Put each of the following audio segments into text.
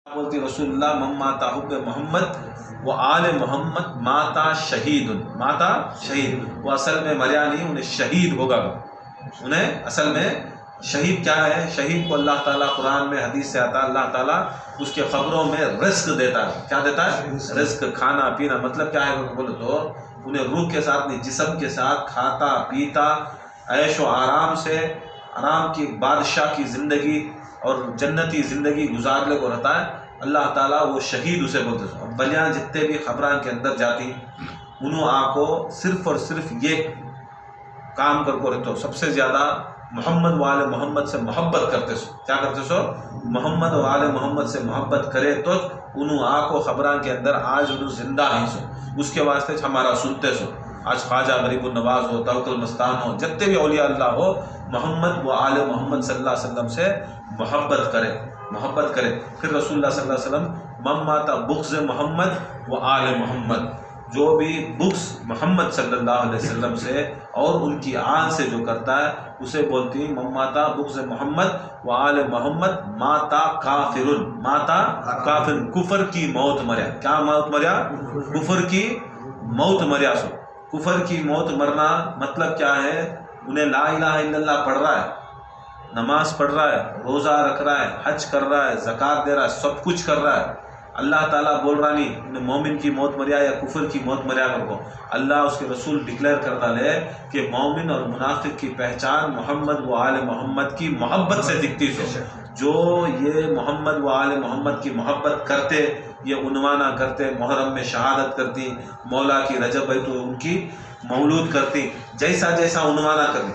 بولتی رسول اللہ من ماتا حب محمد و آل محمد ماتا شہید، ماتا شہید، وہ اصل میں مریا نہیں، انہیں شہید ہوگا، انہیں اصل میں شہید کیا ہے؟ شہید کو اللہ تعالیٰ قرآن میں حدیث سے آتا ہے، اللہ تعالیٰ اس کے قبروں میں رزق دیتا ہے. کیا دیتا ہے؟ رزق، کھانا پینا. مطلب کیا ہے بولے تو انہیں روح کے ساتھ نہیں، جسم کے ساتھ کھاتا پیتا عیش و آرام سے، آرام کی بادشاہ کی زندگی اور جنتی زندگی گزارنے کو رہتا ہے. اللہ تعالیٰ وہ شہید اسے بولتے ہیں. بلیاں جتنے بھی خبران کے اندر جاتی انہوں کو صرف اور صرف یہ کام کر کو رہتے ہو، سب سے زیادہ محمد و آل محمد سے محبت کرتے سو. کیا کرتے سو؟ محمد و آل محمد سے محبت کرے تو انہوں کو خبران کے اندر آج انہوں زندہ نہیں سو. اس کے واسطے ہمارا سنتے سو. آج خواجہ غریب النواز ہو، توکل مستان ہو، جتنے بھی اولیاء اللہ ہو، محمد و آل محمد صلی اللہ علیہ وسلم سے محبت کرے، محبت کرے. پھر رسول اللہ صلی اللہ علیہ وسلم من ماتا بغض محمد و آل محمد، جو بھی بغض محمد صلی اللہ علیہ وسلم سے اور ان کی آل سے جو کرتا ہے اسے بولتی من ماتا بغض محمد و آل محمد ماتا کافر، ماتا کافر، کفر کی موت مریا. کیا موت مریا؟ کفر کی موت مریا. سو کفر کی موت مرنا مطلب کیا ہے؟ انہیں لا الہ الا اللہ پڑھ رہا ہے، نماز پڑھ رہا ہے، روزہ رکھ رہا ہے، حج کر رہا ہے، زکوٰۃ دے رہا ہے، سب کچھ کر رہا ہے. اللہ تعالیٰ بول رہا نہیں انہیں مومن کی موت مریا یا کفر کی موت مریا کر کو. اللہ اس کے رسول ڈکلیئر کرتا لے کہ مومن اور منافق کی پہچان محمد و آل محمد کی محبت سے دکھتی ہے. جو یہ محمد و آل محمد کی محبت کرتے، یہ عنوانہ کرتے، محرم میں شہادت کرتی، مولا کی رجب ہے تو ان کی مولود کرتی، جیسا جیسا عنوانہ کرتی،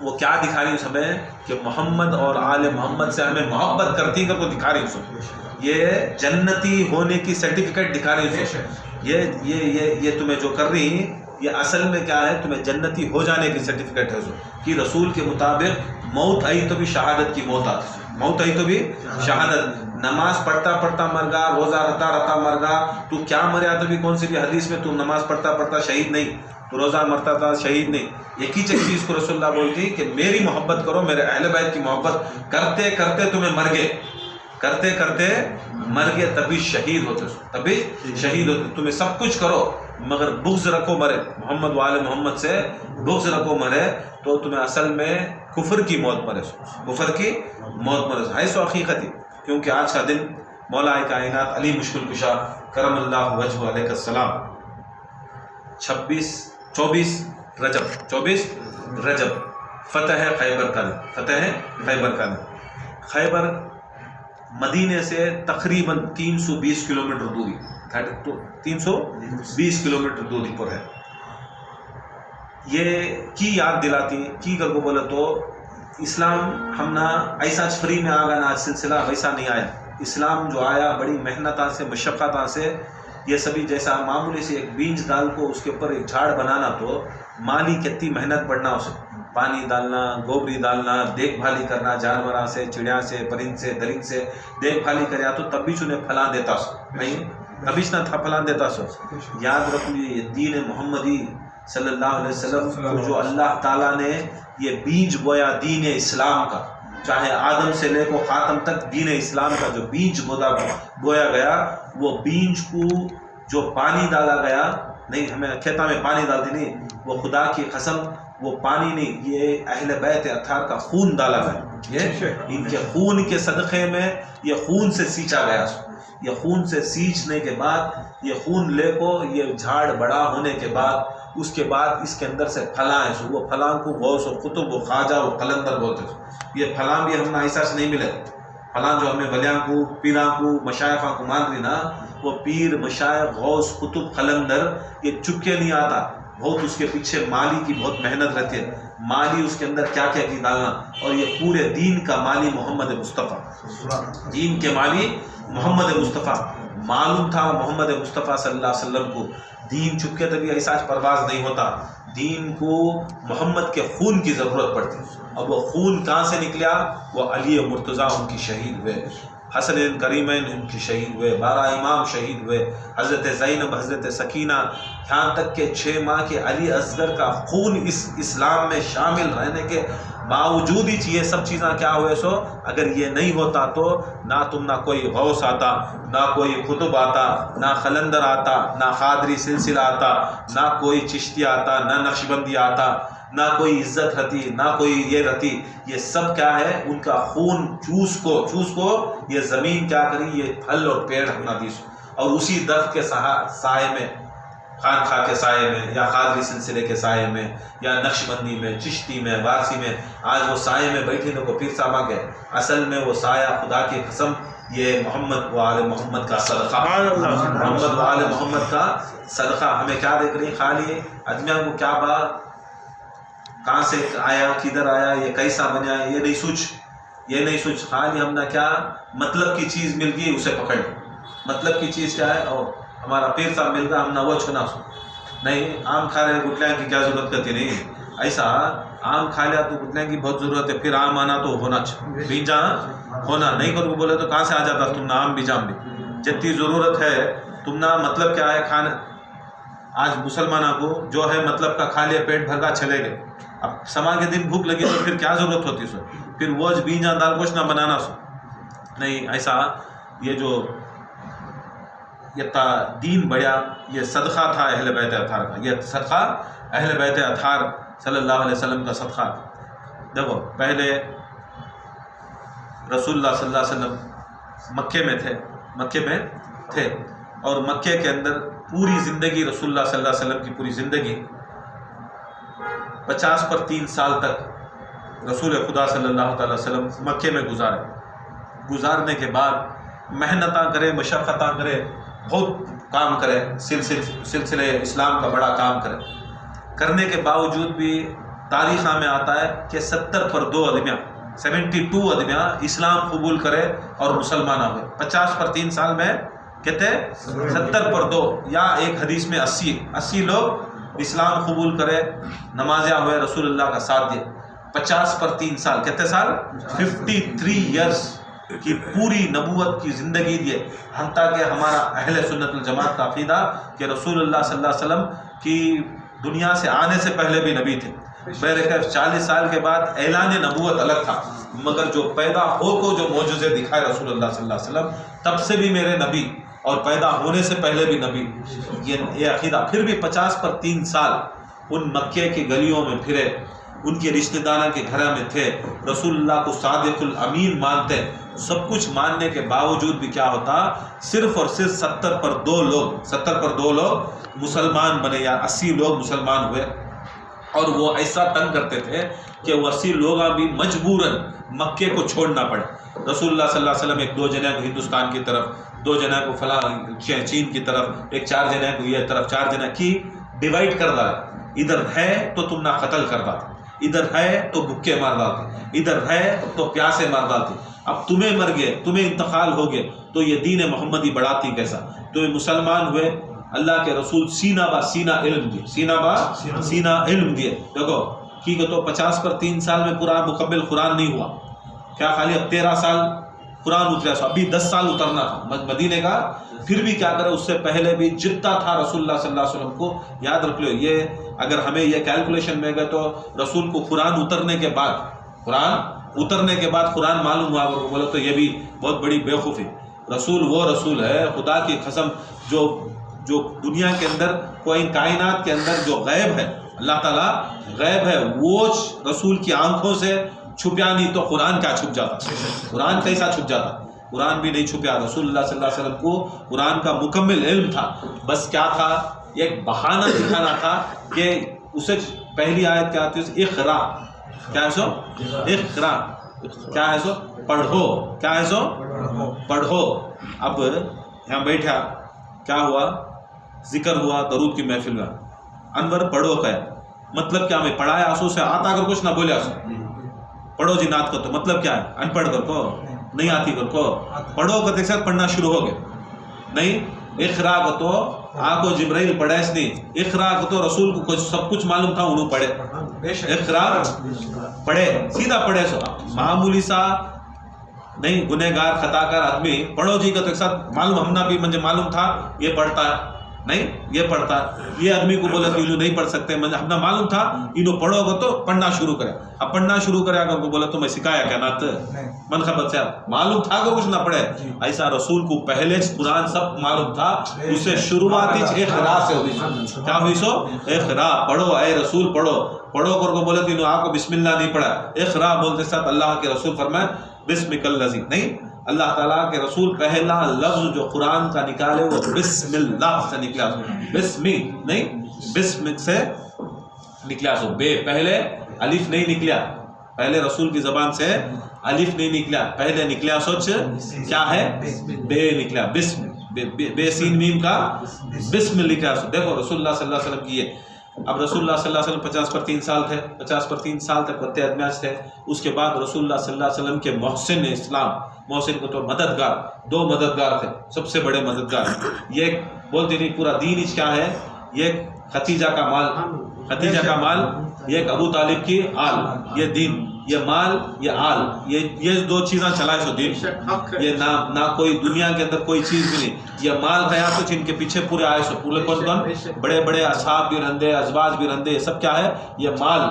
وہ کیا دکھا رہی ہوں ہمیں کہ محمد اور آل محمد سے ہمیں محبت کرتی کر کو دکھا رہی ہوں. یہ جنتی ہونے کی سرٹیفکیٹ دکھا رہی ہوں. یہ تمہیں جو کر رہی یہ اصل میں کیا ہے؟ تمہیں جنتی ہو جانے کی سرٹیفکیٹ ہے کہ رسول کے مطابق موت آئی تو بھی شہادت کی موت آتی، موت آئی تو بھی شہادت. نماز پڑھتا پڑھتا مر گا، روزہ رہتا رہتا مر گا، تو کیا مریا تو بھی کون سی بھی حدیث میں تو نماز پڑھتا پڑھتا شہید نہیں، تو روزہ مرتا تھا شہید نہیں. ایک ہی چیز کو رسول اللہ بولتی کہ میری محبت کرو، میرے اہل بیت کی محبت کرتے کرتے تمہیں مر گئے، کرتے کرتے مر گئے، تبھی شہید ہوتے، تبھی شہید ہوتے. تمہیں سب کچھ کرو مگر بغض رکھو مرے، محمد و آل محمد سے بغض رکھو مرے تو تمہیں اصل میں کفر کی موت مرے، کفر کی موت مرے. ہے سو حقیقت ہی. کیونکہ آج کا دن مولا کائنات علی مشکل کشا کرم اللہ وجہ علیہ السلام 24 رجب فتح خیبر کا دن، فتح خیبر کا دن. خیبر مدینے سے تقریباً 320 کلومیٹر دوری، 320 کلومیٹر دوری پر ہے. یہ کی یاد دلاتی کی کر کو بولے تو اسلام ہم نہ ایسا فری میں آگا نہ سلسلہ ویسا نہیں آیا. اسلام جو آیا بڑی محنتاں سے، مشقتاں سے، یہ سبھی جیسا معمولی سے ایک بیج ڈال کو اس کے اوپر ایک جھاڑ بنانا تو مالی کتنی محنت پڑنا، اسے پانی ڈالنا، گوبری ڈالنا، دیکھ بھالی کرنا، جانوراں سے، چڑیا سے، پرند سے، درند سے دیکھ بھالی کریا تو تب بھی انہیں پھلا دیتا سو نہیں، تبھی نہ تھا پھلا دیتا سو. یاد رکھو یہ دین محمدی صلی اللہ علیہ وسلم کو جو اللہ تعالیٰ نے یہ بیج بویا دین اسلام کا، چاہے آدم سے لے کو خاتم تک دین اسلام کا جو بیج بویا گیا، وہ بیج کو جو پانی ڈالا گیا نہیں، ہمیں کھیتا میں پانی ڈالتی نہیں، وہ خدا کی قسم وہ پانی نہیں، یہ اہل بیت اطہار کا خون ڈالا گیا. یہ ان کے خون کے صدقے میں یہ خون سے سینچا گیا. یہ خون سے سینچنے کے بعد یہ خون لے کو یہ جھاڑ بڑا ہونے کے بعد اس کے بعد اس کے اندر سے پھلاں ہیں. وہ پھلاں کو غوث و قطب و خواجہ و قلندر بولتے ہیں. یہ پھلاں بھی ہم ایسا سے نہیں ملے. پھلاں جو ہمیں ولیاں کو، پیراں کو، مشائخاں کو مان رہی نا، وہ پیر، مشائخ، غوث، قطب، قلندر یہ چپکے نہیں آتا. بہت اس کے پیچھے مالی کی بہت محنت رہتی ہے. مالی اس کے اندر کیا کیا کی ڈالنا، اور یہ پورے دین کا مالی محمد مصطفیٰ، دین کے مالی محمد مصطفیٰ. معلوم تھا محمد مصطفیٰ صلی اللہ علیہ وسلم کو دین چپکے تبھی ایسا پرواز نہیں ہوتا. دین کو محمد کے خون کی ضرورت پڑتی. اب وہ خون کہاں سے نکلا؟ وہ علی مرتضیٰ ان کی شہید ہوئے، حسن کریمین ان کی شہید ہوئے، 12 امام شہید ہوئے، حضرت زینب، حضرت سکینہ، یہاں تک کہ 6 ماہ کے علی اصغر کا خون اس اسلام میں شامل رہنے کے باوجود ہی یہ سب چیزیں کیا ہوئے سو اگر یہ نہیں ہوتا تو نہ تم نہ کوئی غوث آتا، نہ کوئی قطب آتا، نہ خلندر آتا، نہ قادری سلسلہ آتا، نہ کوئی چشتی آتا، نہ نقشبندی آتا، نہ کوئی عزت رہتی، نہ کوئی یہ رہتی. یہ سب کیا ہے؟ ان کا خون چوس کو یہ زمین کیا کری، یہ پھل اور پیڑ اپنا دی، اور اسی درخت کے سائے میں، خانقاہ کے سائے میں، یا قادری سلسلے کے سائے میں، یا نقشبندی میں، چشتی میں، وارسی میں، آج وہ سائے میں بیٹھے تو پیر صاحبہ کے اصل میں وہ سایہ خدا کی قسم یہ محمد و آل محمد کا صدقہ، محمد و آل محمد کا صدقہ. ہمیں کیا دیکھ رہی خالی ادمیاں کو کیا بات، کہاں سے آیا، کدھر آیا، یہ کیسا بنیا، یہ نہیں سوچ خالی ہم نے کیا مطلب کی چیز مل گئی اسے پکڑ لی. مطلب کی چیز کیا ہے؟ اور ہمارا پیر صاحب مل گیا ہم نہ وہ چھونا سو نہیں. آم کھا رہے گٹلیاں کی کیا ضرورت کرتی نہیں، ایسا آم کھا لیا تو گٹلیاں کی بہت ضرورت ہے، پھر آم آنا تو ہونا بیجا ہونا نہیں کر بولے تو کہاں سے آ جاتا تم نہ آم بیجام بھی. جتنی ضرورت ہے تم نہ مطلب کیا ہے کھانا. آج مسلمانوں کو جو ہے مطلب کا کھا لیا پیٹ بھر کا چلے گئے. اب سما کے دن بھوک لگی تو پھر کیا ضرورت ہوتی سو، پھر وہ بیجا دال گوشت نہ بنانا سو نہیں. ایسا یہ جو یہ دین بڑھیا، یہ صدقہ تھا اہل بیت اطہار کا، یہ صدقہ اہل بیت اطہار صلی اللہ علیہ وسلم کا صدقہ. دیکھو پہلے رسول اللہ صلی اللہ علیہ وسلم مکے میں تھے اور مکے کے اندر پوری زندگی رسول اللہ صلی اللہ علیہ وسلم کی پوری زندگی 50 پر 3 سال تک رسول خدا صلی اللہ تعالی وسلم مکے میں گزارنے کے بعد محنتاں کرے، مشقتاں کرے، بہت کام کرے، سلسلے اسلام کا بڑا کام کرنے کے باوجود بھی تاریخ میں آتا ہے کہ 70 پر 2 آدمیاں 72 آدمیاں اسلام قبول کرے اور مسلمان ہوئے. 50 پر 3 سال میں کہتے 70 پر 2، یا ایک حدیث میں 80 لوگ اسلام قبول کرے، نمازیاں ہوئے، رسول اللہ کا ساتھ دیے. 50 پر 3 سال کہتے سال 53 ایئرس کی پوری نبوت کی زندگی دیے. حتیٰ کہ ہمارا اہل سنت الجماعت کا عقیدہ کہ رسول اللہ صلی اللہ علیہ وسلم کی دنیا سے آنے سے پہلے بھی نبی تھے. بہرکیف 40 سال کے بعد اعلان نبوت الگ تھا، مگر جو پیدا ہو کو جو معجزے دکھائے رسول اللہ صلی اللہ علیہ وسلم، تب سے بھی میرے نبی اور پیدا ہونے سے پہلے بھی نبی، یہ عقیدہ. پھر بھی 50 پر 3 سال ان مکے کی گلیوں میں پھرے، ان کے رشتہ داروں کے گھر میں تھے، رسول اللہ کو صادق الامین مانتے. سب کچھ ماننے کے باوجود بھی کیا ہوتا، صرف اور صرف 70 پر 2 لوگ مسلمان بنے، یا 80 لوگ مسلمان ہوئے. اور وہ ایسا تنگ کرتے تھے کہ وہ 80 لوگ بھی مجبوراً مکے کو چھوڑنا پڑے. رسول اللہ صلی اللہ علیہ وسلم ایک 2 جنے کو ہندوستان کی طرف، 2 جنے کو فلاں چین کی طرف، ایک 4 جنے کو یہ طرف، 4 جنے کی ڈیوائڈ کر ڈالا. ادھر ہے تو تم نہ قتل کر ڈالتے، ادھر ہے تو بھوکے مار ڈالتے، ادھر ہے تو پیاسے مار ڈالتے. اب تمہیں مر گئے، تمہیں انتقال ہو گئے تو یہ دین محمدی بڑھاتی کیسا؟ تمہیں مسلمان ہوئے، اللہ کے رسول سینہ با سینہ علم دیے، سینہ علم دیے. دیکھو کی کہ تو 50 پر 3 سال میں پورا مکمل قرآن نہیں ہوا، کیا خالی اب 13 سال قرآن اترا سو، ابھی 10 سال اترنا تھا مدینے کا. پھر بھی کیا کرے، اس سے پہلے بھی جتنا تھا رسول اللہ صلی اللہ علیہ وسلم کو یاد رکھ لو. یہ اگر ہمیں یہ کیلکولیشن میں گئے تو رسول کو قرآن اترنے کے بعد قرآن معلوم ہوا بولے تو یہ بھی بہت بڑی بیوقوفی. رسول وہ رسول ہے خدا کی قسم جو دنیا کے اندر کوئی کائنات کے اندر جو غیب ہے، اللہ تعالیٰ غیب ہے، وہ رسول کی آنکھوں سے چھپیا نہیں تو قرآن کیا چھپ جاتا؟ قرآن کیسا چھپ جاتا؟ قرآن بھی نہیں چھپیا. رسول اللہ صلی اللہ علیہ وسلم کو قرآن کا مکمل علم تھا، بس کیا تھا، ایک بہانہ دکھانا تھا کہ اسے پہلی آیت کیا آتی ہے، اقرا، کیا ہے سو اقرا، کیا ہے سو پڑھو، کیا ہے سو پڑھو. اب یہاں بیٹھا، کیا ہوا، ذکر ہوا، درود کی محفل میں انور پڑھو کہ مطلب کیا، میں پڑھایا آسو سے آتا کر کچھ نہ بولے آسو، پڑھو جی نعت کو، تو مطلب کیا ہے، ان پڑھ کر کو نہیں آتی کر کو پڑھو کہ دیکھ ساتھ پڑھنا شروع ہو گئے نہیں. اقرا کو تو آگو جبرائیل پڑھے اس نے، اقرا کو تو رسول کو سب کچھ معلوم تھا، انہوں پڑھے، اقرا پڑھے، سیدھا پڑھے سو. معمولی سا نہیں، گنہگار خطاکار آدمی پڑھو جی کا تو ایک ساتھ معلوم، ہمنا بھی مجھے معلوم تھا یہ پڑھتا ہے نہیں یہ پڑھتا. یہ آدمی کو بولا کہ انہوں نہیں پڑھ سکتے, مجھے اپنا معلوم تھا انہوں پڑھو گے تو پڑھنا شروع کرے. اب پڑھنا شروع کرے اگر کو بولا تو میں سکھایا کیا نات من خبر سے معلوم تھا کہ کچھ نہ پڑھے. ایسا رسول کو پہلے قرآن سب معلوم تھا, اسے شروعاتی اقرا سے ہوئی. کیا ہوئی سو اقرا, پڑھو اے رسول پڑھو. پڑھو کر کو بولے تو انہوں آپ کو بسم اللہ نہیں پڑھا. اقرا بولتے ساتھ اللہ کے رسول فرمائے بسمک الذی, نہیں اللہ تعالیٰ کے رسول پہلا لفظ جو قرآن کا نکالے وہ بسم اللہ سے نکلا. بسمی نہیں بسم سے نکلا سو, بے پہلے الف نہیں نکلا, پہلے رسول کی زبان سے الف نہیں نکلا, پہلے نکلا سوچ کیا ہے بے نکلا. بسم بے سین میم کا بسم لکھا. دیکھو رسول اللہ صلی اللہ علیہ وسلم کی یہ. اب رسول اللہ صلی اللہ علیہ وسلم 50 پر 3 سال تھے, 50 پر 3 سال تک وقت ادمیاج تھے. اس کے بعد رسول اللہ صلی اللہ علیہ وسلم کے محسن اسلام, محسن کو تو مددگار, 2 مددگار تھے سب سے بڑے مددگار. یہ بولتے نہیں پورا دین کیا ہے, یہ ختیجہ کا مال, ختیجہ کا مال, یہ ابو طالب کی آل, یہ دین, یہ مال, یہ آل, یہ 2 چیزیں چلائے سو دین. یہ نہ کوئی دنیا کے اندر کوئی چیز بھی نہیں. یہ مال گیا تو جن کے پیچھے پورے آئے سو پورے کون بڑے بڑے اصحاب بھی رہندے, ازواج بھی رہندے, سب کیا ہے یہ مال.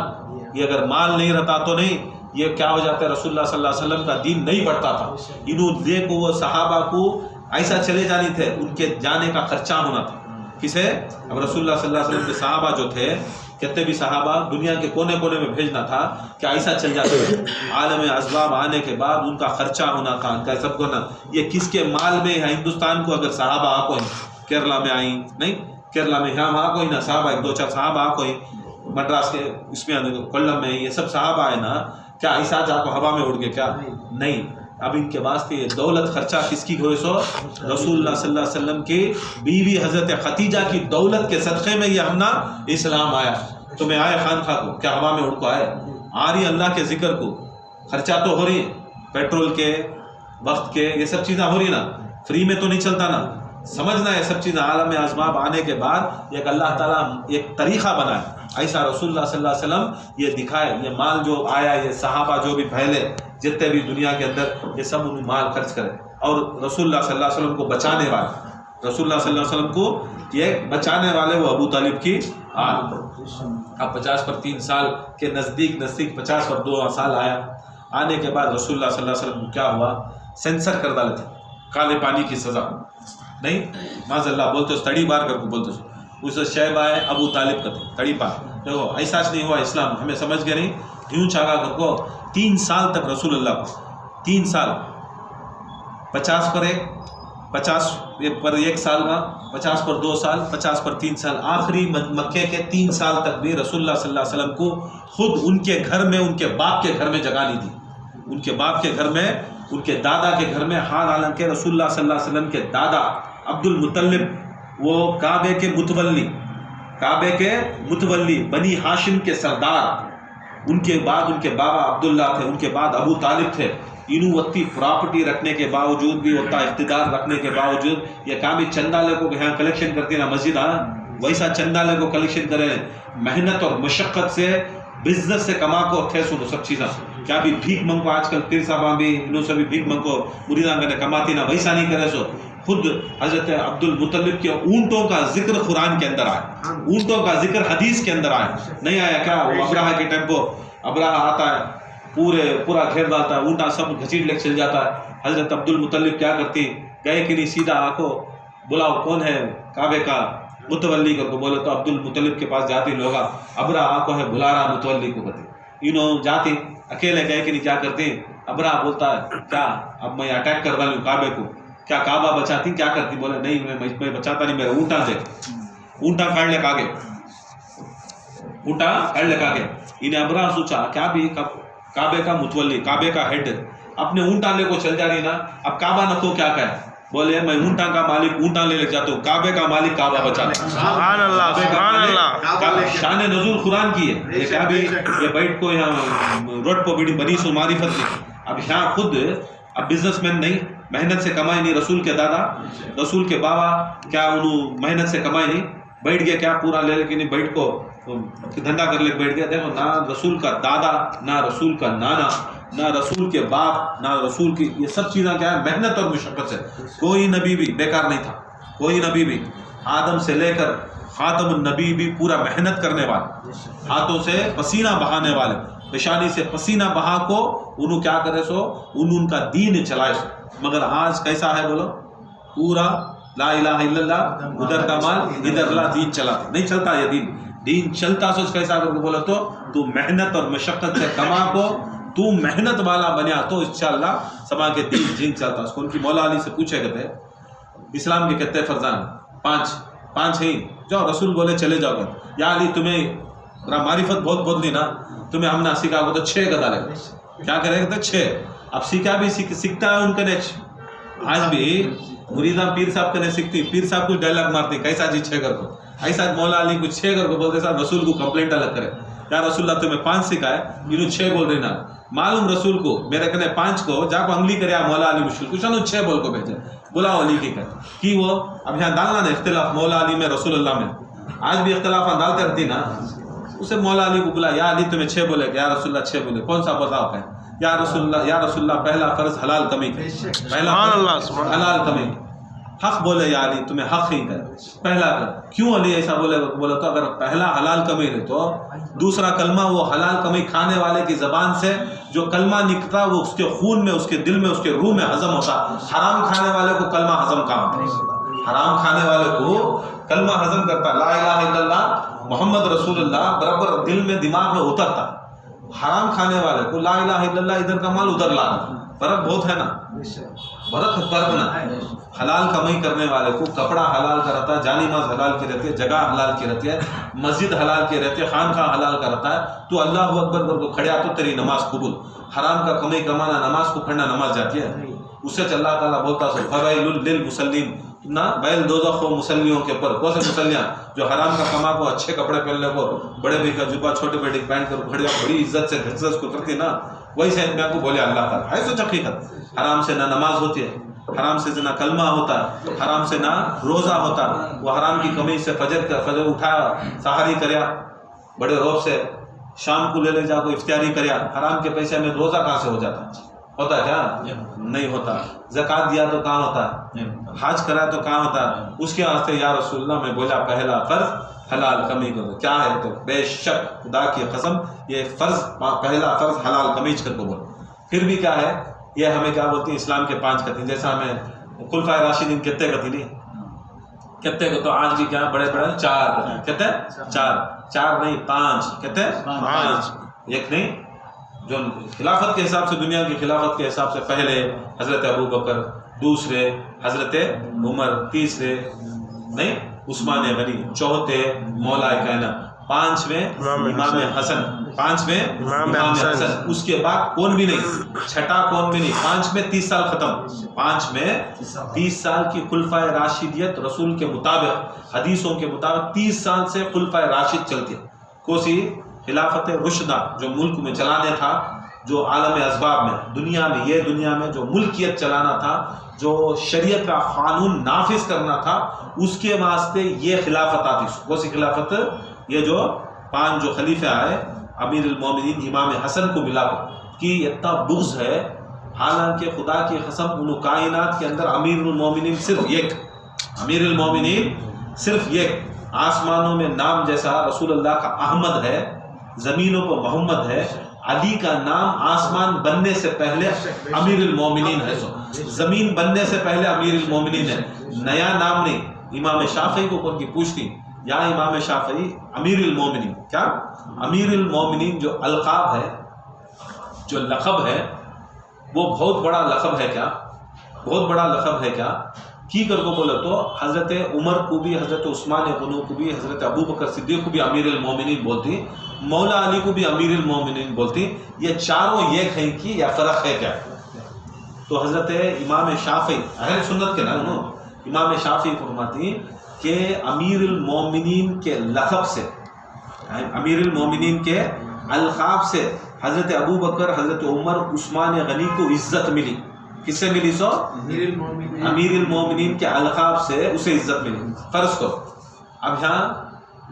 یہ اگر مال نہیں رہتا تو نہیں, یہ کیا ہو جاتا ہے رسول اللہ صلی اللہ علیہ وسلم کا دین نہیں بڑھتا تھا. انہوں دیکھو وہ صحابہ کو ایسا چلے جانے تھے, ان کے جانے کا خرچہ ہونا تھا کسے. اب رسول اللہ صلی اللہ علیہ وسلم کے صحابہ جو تھے, کتنے بھی صحابہ دنیا کے کونے کونے میں بھیجنا تھا کہ ایسا چل جاتا ہے. عالم اسباب آنے کے بعد ان کا خرچہ ہونا تھا, ان کا سب کو نا. یہ کس کے مال میں ہے ہندوستان کو اگر صحابہ آ کوئی کیرلا میں آئیں, نہیں کیرلا میں یہاں آ کوئی نا صحابہ 1-2-4 صحابہ آ کوئی, مدراس کے اس میں کولم میں یہ سب صحابہ آئے نا, کیا ایسا جا کو ہوا میں اڑ گئے کیا نہیں. اب ان کے واسطے دولت خرچہ کس کی ہوئے سو رسول اللہ صلی اللہ علیہ وسلم کی بیوی حضرت ختیجہ کی دولت کے صدقے میں یہ ہمنا اسلام آیا. تو میں آئے خان خواہ کو کیا ہوا میں اڑ کو آئے, آ رہی اللہ کے ذکر کو, خرچہ تو ہو رہی, پیٹرول کے وقت کے یہ سب چیزیں ہو رہی نا, فری میں تو نہیں چلتا نا. سمجھنا یہ سب چیزیں عالم اسباب آنے کے بعد ایک اللہ تعالیٰ ایک طریقہ بنائے. ایسا رسول اللہ صلی اللہ علیہ وسلم یہ دکھائے. یہ مال جو آیا, یہ صحابہ جو بھی پھیلے جتنے بھی دنیا کے اندر, یہ سب ان مال خرچ کرے. اور رسول اللہ صلی اللہ علیہ وسلم کو بچانے والے, رسول اللہ صلی اللہ علیہ وسلم کو یہ بچانے والے وہ ابو طالب کی آل. اب 50 پر 3 سال کے نزدیک 50 پر 2 سال آیا. آنے کے بعد رسول اللہ صلی اللہ علیہ وسلم کو کیا ہوا, سینسر کر ڈالے تھے, کالے پانی کی سزا نہیں معاذ اللہ بولتے اس تڑی بار کر کو بولتے اس شیب آئے ابو طالب کا تڑی پار. دیکھو ایسا نہیں ہوا اسلام, ہمیں سمجھ گئے نہیں کیوں چاہا کر کو 3 سال تک رسول اللہ کو 3 سال 50 پر 1 50 پر 1 سال کا 50 پر 2 سال 50 پر 3 سال. آخری مکے کے 3 سال تک بھی رسول اللہ صلی اللہ علیہ وسلم کو خود ان کے گھر میں, ان کے باپ کے گھر میں جگہ نہیں دی. ان کے باپ کے گھر میں, ان کے دادا کے گھر میں, حال عالم کے رسول اللہ صلی اللہ علیہ وسلم کے دادا عبد المطلب, وہ کعبے کے متولی, کعبے کے متولی, بنی ہاشم کے سردار. ان کے بعد ان کے بابا عبداللہ تھے, ان کے بعد ابو طالب تھے. انہوں وقتی پراپرٹی رکھنے کے باوجود بھی, ہوتا اقتدار رکھنے کے باوجود یہ کام چندہ لے کو یہاں کلیکشن کرتے نا مسجد, ویسا چندہ لے کو کلیکشن کرے. محنت اور مشقت سے بزنس سے کما کو تھے سنو سب چیزیں. کیا بھی بھیک منگو آج کل پیر صاحبہ بھی انہوں سے بھی بھیک منگو مریدان کرنے کماتی نا, ویسا نہیں کرے سو. خود حضرت عبد المطلب کے اونٹوں کا ذکر قرآن کے اندر آئے, اونٹوں کا ذکر حدیث کے اندر آئے. نہیں آیا کیا وہ ابراہ کے ٹیمپو, ابراہ آتا ہے پورا گھیر ڈالتا ہے, اونٹا سب گھسیٹ لے چل جاتا ہے. حضرت عبد المطلب کیا کرتی, گئے کہ نہیں سیدھا آکو بلاؤ کون ہے کعبے کا متولی کو بولے تو عبد المطلب کے پاس جاتی لوگ, ابرا آکو ہے بلا رہا متولی کو بتے. انہوں جاتی اکیلے گئے کہ نہیں کیا کرتی, ابرا بولتا ہے کیا اب میں اٹیک کر رہا ہوں کعبے کو, کیا کعبہ بچاتی کیا کرتی, بولے نہیں میں بچاتا نہیں, میرا اونٹا دے, اونٹا کاٹ لے کاگے, اونٹا کاٹ لے کاگے. انہیں ابرا سوچا کیا بھی کعبے کا متولی, کعبے کا ہیڈ اپنے اونٹا لے کو چل جا رہی نا, اب کعبہ نہ تو کیا کہے, بولے میں اونٹا کا مالک اونٹا لے جاتا ہوں, کعبے کا مالک کعبہ بچا لے. سبحان اللہ سبحان اللہ. شان نزول قرآن کی ہے. یہ کیا بھی یہ بیٹھ کو یہاں روڈ پہ بڑی سو معرفت کی. اب یہاں خود اب بزنس مین نہیں, محنت سے کمائی نہیں. رسول کے دادا رسول کے بابا کیا انہوں محنت سے کمائی نہیں, بیٹھ گیا کیا پورا لے کے نہیں, بیٹھ کو دھندا کر لے بیٹھ گیا. دیکھو نہ رسول کا دادا, نہ رسول کا نانا, نہ رسول کے باپ, نہ رسول کی, یہ سب چیزیں کیا ہے محنت اور مشقت سے. کوئی نبی بھی بیکار نہیں تھا, کوئی نبی بھی آدم سے لے کر خاتم النبی بھی پورا محنت کرنے والے، ہاتھوں سے پسینہ بہانے والے، پیشانی سے پسینہ بہا کو انہوں کیا کرے سو ان کا دین چلائے سو. مگر آج کیسا ہے بولو؟ پورا لا الہ الا اللہ، ادھر کا مال ادھر اللہ، دین چلا نہیں چلتا. یہ دین چلتا سو کیسا کر کے بولو تو محنت اور مشقت سے کما کو تو محنت والا بنیا تو انشاءاللہ سما کے دین چلتا. اس کو ان کی مولا علی سے پوچھے کہتے اسلام کے کتنے فرزان؟ 5 ہی. جاؤ رسول بولے چلے جاؤ گے. یا علی تمہیں معرفت بہت بدلی نا، تمہیں ہم نے سیکھا کو تو 6 گدا لے. کیا کرے گا؟ 6. اب سیکھا بھی سیکھتا ہے ان کے آج بھی مریداں پیر صاحب کے نہیں سیکھتی. پیر صاحب کو ڈائلاگ مارتی کیسا جی 6 کر کو، ایسا مولا علی کو 6 کر کو بولتے صاحب رسول کو کمپلینٹ الگ کرے. یا رسول اللہ تمہیں 5 سکھائے، انہوں 6 بول رہے نا. معلوم رسول کو میرے کہنے 5 کو جا کو انگلی کریا مولا علی مشکل کچھ انہوں 6 بول کو بھیجے. بلاؤ علی کی کہ وہ اب یہاں ڈالنا نا اختلاف مولا علی میں رسول اللہ میں. آج بھی اختلاف ڈالتے رہتی نا. اسے مولا علی کو بلا، یا علی تمہیں 6 بولے کہ یا رسول اللہ 6 بولے، کون سا بتاؤ کہ یا رسول اللہ پہلا فرض حلال کمی کا، پہلا حلال کمی. حق بولے یا علی تمہیں حق ہی کر پہلا کر. کیوں علی ایسا بولے تو اگر پہلا حلال کمی رہے تو دوسرا کلمہ وہ حلال کمی کھانے والے کی زبان سے جو کلمہ نکلتا وہ اس کے خون میں، اس کے دل میں، اس کے روح میں ہضم ہوتا. حرام کھانے والے کو کلمہ ہضم کہاں؟ حرام کھانے والے کو کلمہ ہضم کرتا، لا الہ الا اللہ محمد رسول اللہ برابر دل میں دماغ میں اترتا. حرام کھانے والے کو لا الہ الا اللہ ادھر کا مال ادھر لا. فرق بہت ہے نا، فرق نا. حلال کمائی کرنے والے کو کپڑا حلال کا رہتا ہے، جانی ماز حلال کی رہتی ہے، جگہ حلال کی رہتی ہے، مسجد حلال کی رہتی ہے، خانقاہ حلال کا رہتا ہے. تو اللہ اکبر کر کو کھڑیا تو تیری نماز قبول. حرام کا کمائی کمانا، نماز کو پڑھنا، نماز جاتی ہے. اس سے اللہ تعالیٰ بولتا سو فویل للمصلین، نہ بیل دوزخ ہو مسلیوں کے پر. کون سے مسلیاں؟ جو حرام کا کما کو، اچھے کپڑے پہننے کو، بڑے بھی کا جبا چھوٹے بیٹے پہن کر کھڑیا بڑی عزت سے گھس کو کرتی نا، ویسے میں کو بولے اللہ تعالیٰ ہے سو حقیقت. حرام سے نہ نماز ہوتی ہے، حرام سے نہ کلمہ ہوتا، حرام سے نہ روزہ ہوتا. وہ حرام کی کمی سے فجر اٹھایا، سحری کریا بڑے روب سے، شام کو لے لے جا کو افطاری کریا. حرام کے پیسے میں روزہ کہاں سے ہو جاتا؟ ہوتا کیا؟ نہیں ہوتا. زکات دیا تو کہاں ہوتا؟ حج کرا تو کہاں ہوتا؟ اس کے واسطے یا رسول اللہ میں بولا پہلا فرض حلال کمی کرو. کیا ہے تو بے شک خدا کی قسم یہ فرض، پہلا فرض حلال کمیج کر کو بولو. پھر بھی کیا ہے یہ ہمیں کیا بولتی ہیں اسلام کے 5 کہتی ہیں. جیسا ہمیں خلفائے راشدین کتنے کہتی نہیں، کتنے کو تو آج بھی کیا بڑے 4 کہتے ہیں، 4 نہیں 5 کہتے ہیں، 5 ایک نہیں. جو خلافت کے حساب سے، دنیا کی خلافت کے حساب سے پہلے حضرت ابو بکر، دوسرے حضرت عمر، تیسرے نہیں عثمان غنی، چوتھے مولا کائنات، 5ویں امام حسن، 5ویں امام حسن. اس کے بعد کون بھی نہیں، چھٹا کون بھی نہیں. 5 میں 30 سال ختم. 5 میں 30 سال کی خلفائے راشدیت رسول کے مطابق، حدیثوں کے مطابق 30 سال سے خلفائے راشد چلتی ہے. کوسی خلافت رشدہ جو ملک میں چلانے تھا، جو عالم اسباب میں، دنیا میں، یہ دنیا میں جو ملکیت چلانا تھا، جو شریعت کا قانون نافذ کرنا تھا، اس کے واسطے یہ خلافت آتی. کوسی خلافت یہ جو 5 جو خلیفہ آئے، امیر المومنین امام حسن کو ملا کہ اتنا بغض ہے. حالانکہ خدا کی قسم ان کائنات کے اندر امیر المومنین صرف ایک، امیر المومنین صرف ایک. آسمانوں میں نام جیسا رسول اللہ کا احمد ہے، زمینوں پر محمد ہے. علی کا نام آسمان بننے سے پہلے امیر المومنین ہے، زمین بننے سے پہلے امیر المومنین ہے، نیا نام نہیں. امام شافعی کو کون کی پوچھتی یا امام شافعی امیر المومنین. کیا امیر المومنین جو القاب ہے، جو لقب ہے، وہ بہت بڑا لقب ہے. کیا بہت بڑا لقب ہے؟ کیا کی کر کو بولے تو حضرت عمر کو بھی، حضرت عثمان غنی کو بھی، حضرت ابو بکر صدیق کو بھی امیر المومنین بولتی، مولا علی کو بھی امیر المومنین بولتی. یہ چاروں ایک ہیں کہ یا فرق ہے کیا؟ تو حضرت امام شافعی اہل سنت کے نام، امام شافعی فرماتی کہ امیر المومنین کے لقب سے، امیر المومنین کے القاب سے حضرت ابو بکر، حضرت عمر، عثمان غنی کو عزت ملی. کس سے ملی؟ سو امیر المومنین کے القاب سے اسے عزت ملی. فرض کرو اب یہاں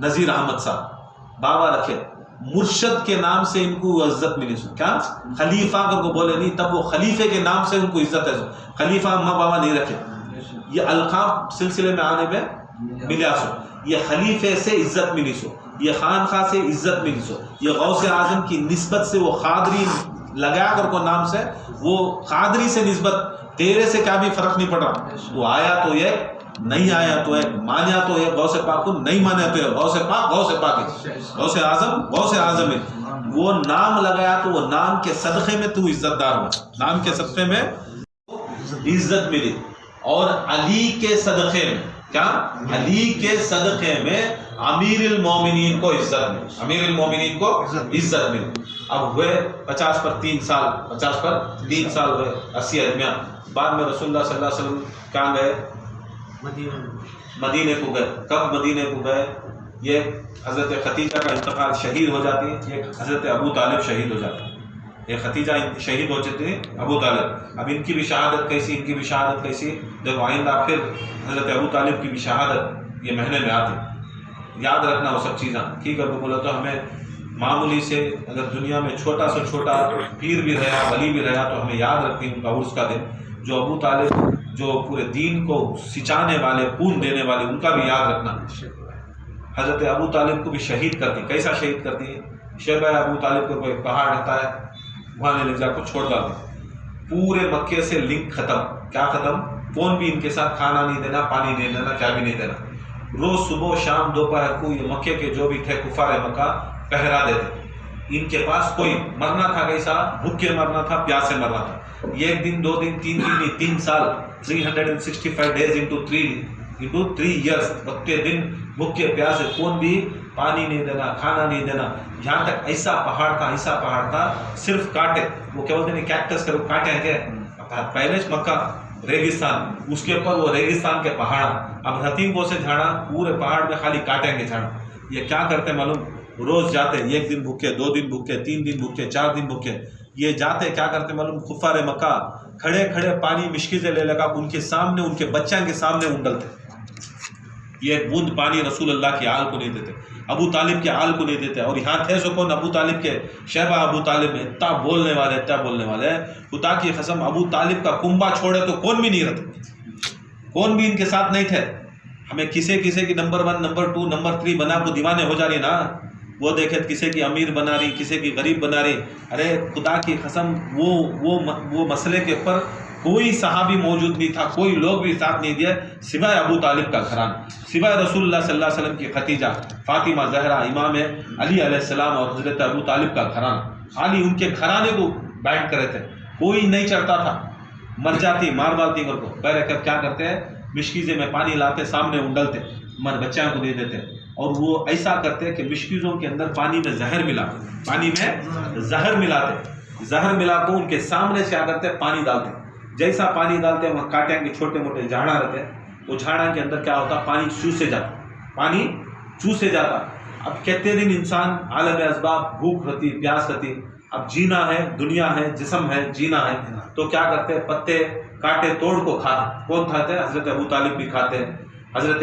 نذیر احمد صاحب بابا رکھے، مرشد کے نام سے ان کو عزت ملی. سو کیا خلیفہ اگر کو بولے نہیں تب وہ خلیفے کے نام سے ان کو عزت ہے. سو خلیفہ اماں بابا نہیں رکھے. یہ القاب سلسلے میں آنے میں ملیا سو، یہ خلیفے سے عزت ملی سو، یہ خانخواہ سے عزت ملی سو، یہ غوث اعظم کی نسبت سے وہ قادری لگا کر کو نام سے، وہ قادری سے نسبت، تیرے سے کیا بھی فرق نہیں پڑ رہا، وہ آیا تو یہ نہیں آیا تو ہے، مانیا تو ہے غوث پاک کو، نہیں مانیا تو ہے غوث پاک ہے، غوث اعظم ہے، وہ نام لگایا تو وہ نام کے صدقے میں تو عزت دار ہو، نام کے صدقے میں عزت ملی، اور علی کے صدقے میں کیا، علی کے صدقے میں امیر المومنین کو عزت ملی، امیر المومنین کو عزت ملی۔ اب ہوئے 50 پر 3 سال ہوئے 80 ادمیاں، بعد میں رسول اللہ صلی اللہ علیہ وسلم کہاں گئے، مدینے کو گئے۔ کب مدینے کو گئے، یہ حضرت ختیجہ کا انتقال، شہید ہو جاتی ہے، یہ حضرت ابو طالب شہید ہو جاتے ہیں، یہ ختیجہ شہید ہو جاتے ہیں، ابو طالب، اب ان کی بھی شہادت کیسی، ان کی بھی شہادت کیسی، جب آئندہ پھر حضرت ابو طالب کی بھی شہادت یہ مہینے میں آتی، یاد رکھنا وہ سب چیزیں، ٹھیک ہے۔ بولا تو ہمیں معمولی سے اگر دنیا میں چھوٹا سے چھوٹا پیر بھی رہا، ولی بھی رہا، تو ہمیں یاد رکھتی ان کا عرس کا دن، جو ابو طالب جو پورے دین کو سچانے والے، خون دینے والے، ان کا بھی یاد رکھنا۔ حضرت ابو طالب کو بھی شہید کر دی، کیسا شہید کر دی، شیبہ ابو طالب کو کوئی پہاڑ رہتا ہے، وہاں لے جا کو چھوڑ ڈالتے، پورے مکے سے لنک ختم، کیا ختم، کون بھی ان کے ساتھ کھانا نہیں دینا، پانی نہیں دینا، کیا بھی نہیں دینا، روز صبح شام دوپہر کو یہ مکے کے جو بھی تھے کفار مکہ پہرا دیتے، ان کے پاس کوئی مرنا تھا کیسا، بھوکے مرنا تھا، پیاسے مرنا تھا، 1 دن 2 دن 3 دن نہیں، 3 سال 365 days into 3 years، بتے دن بھوکے پیاسے، کون بھی پانی نہیں دینا، کھانا نہیں دینا، یہاں تک ایسا پہاڑ تھا صرف کانٹے، وہ کیا بولتے ہیں کیکٹس کے کانٹے ہیں کیا، پہلے مکہ ریگستان، اس کے اوپر وہ ریگستان کے پہاڑ، اب حتیم کو سے جھاڑا، پورے پہاڑ میں خالی کانٹے کے جھاڑا، یہ کیا کرتے معلوم، روز جاتے، 1 دن بھوکے، 2 دن بھوکے، 3 دن بھوکے، 4 دن بھوکے، یہ جاتے کیا کرتے معلوم، کفار مکہ کھڑے کھڑے پانی مشکی سے لے لگا ان کے سامنے، ان کے بچوں کے سامنے انڈلتے، یہ ایک بوند پانی رسول اللہ کے آل کو نہیں دیتے، ابو طالب کے آل کو نہیں دیتے، اور یہاں تھے سو کون، ابو طالب کے شیبہ ابو طالب میں اتنا بولنے والے، خدا کی قسم ابو طالب کا کنبا چھوڑے تو کون بھی نہیں رہتے، کون بھی ان کے ساتھ نہیں تھے، ہمیں کسی کی نمبر 1 نمبر 2 نمبر 3 بنا کو دیوانے ہو جا رہی نا، وہ دیکھے کسی کی امیر بنا رہی، کسی کی غریب بنا رہی، ارے خدا کی قسم وہ مسئلے کے اوپر کوئی صحابی موجود نہیں تھا، کوئی لوگ بھی ساتھ نہیں دیا سوائے ابو طالب کا گھرانہ، سوائے رسول اللہ صلی اللہ علیہ وسلم کی ختیجہ فاطمہ زہرا، امام علی علیہ السلام اور حضرت ابو طالب کا گھرانہ، علی ان کے گھرانے کو بیٹھ کرے تھے، کوئی نہیں چڑھتا تھا، مر جاتی مار ڈالتی گھر کو، پہلے کیا کرتے ہیں، مشکیزے میں پانی لاتے، سامنے انڈلتے، مر بچوں کو دے دیتے، اور وہ ایسا کرتے کہ مشکیزوں کے اندر پانی میں زہر ملاتے، زہر ملا کو ان کے سامنے سے کیا کرتے، پانی ڈالتے، جیسا پانی ڈالتے وہاں کانٹے کے چھوٹے موٹے جھاڑا رہتے، وہ جھاڑا کے اندر کیا ہوتا، پانی چوسے جاتا، اب کتنے دن انسان عالم اسباب، بھوک رہتی، پیاس رہتی، اب جینا ہے، دنیا ہے، جسم ہے، جینا ہے، تو کیا کرتے، پتے کانٹے توڑ کو کھاتے، کون کھاتے، حضرت ابو طالب بھی کھاتے، حضرت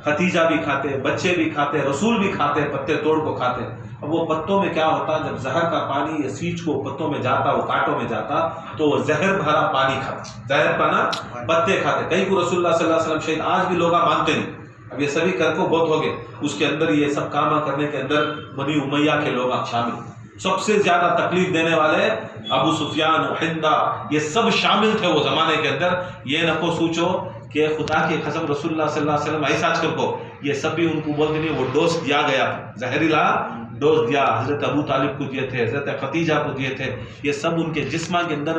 ختیجہ بھی کھاتے، بچے بھی کھاتے، رسول بھی کھاتے، پتے توڑ کو کھاتے۔ اب وہ پتوں میں کیا ہوتا، جب زہر کا پانی یا سیچ کو پتوں میں جاتا، وہ کانٹوں میں جاتا، تو وہ زہر بھرا پانی کھاتے، زہر پانا پتے کھاتے۔ کہیں کو رسول اللہ صلی اللہ علیہ وسلم شہید، آج بھی لوگ مانتے نہیں، اب یہ سبھی کر کو بہت ہو گئے، اس کے اندر یہ سب کام کرنے کے اندر بنی امیہ کے لوگ شامل، سب سے زیادہ تکلیف دینے والے ابو سفیان، ہندا، یہ سب شامل تھے وہ زمانے کے اندر۔ یہ نہ کو سوچو کہ خدا کی قسم رسول اللہ صلی اللہ علیہ وسلم ایسا کر کو، یہ سب بھی ان کو بولتے نہیں، وہ ڈوز دیا گیا تھا، زہریلا ڈوز دیا، حضرت ابو طالب کو دیے تھے، حضرت ختیجہ کو دیے تھے، یہ سب ان کے جسم کے اندر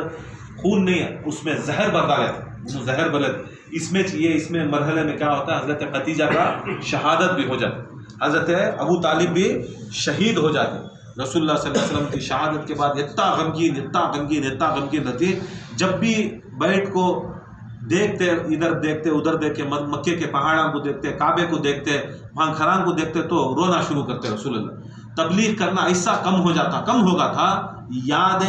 خون نہیں ہے، اس میں زہر بھر ڈالے تھے، زہر بلد، اس میں مرحلے میں کیا ہوتا ہے، حضرت ختیجہ کا شہادت بھی ہو جاتی، حضرت ابو طالب بھی شہید ہو جاتے۔ رسول اللہ صلی اللہ علیہ وسلم کی شہادت کے بعد اتنا غمگین رہتی، جب بھی بیٹھ کو دیکھتے، ادھر دیکھتے ادھر دیکھتے، مکے کے پہاڑوں کو دیکھتے، کعبے کو دیکھتے، وہاں گھران کو دیکھتے تو رونا شروع کرتے۔ رسول اللہ تبلیغ کرنا ایسا کم ہو گیا تھا، یاد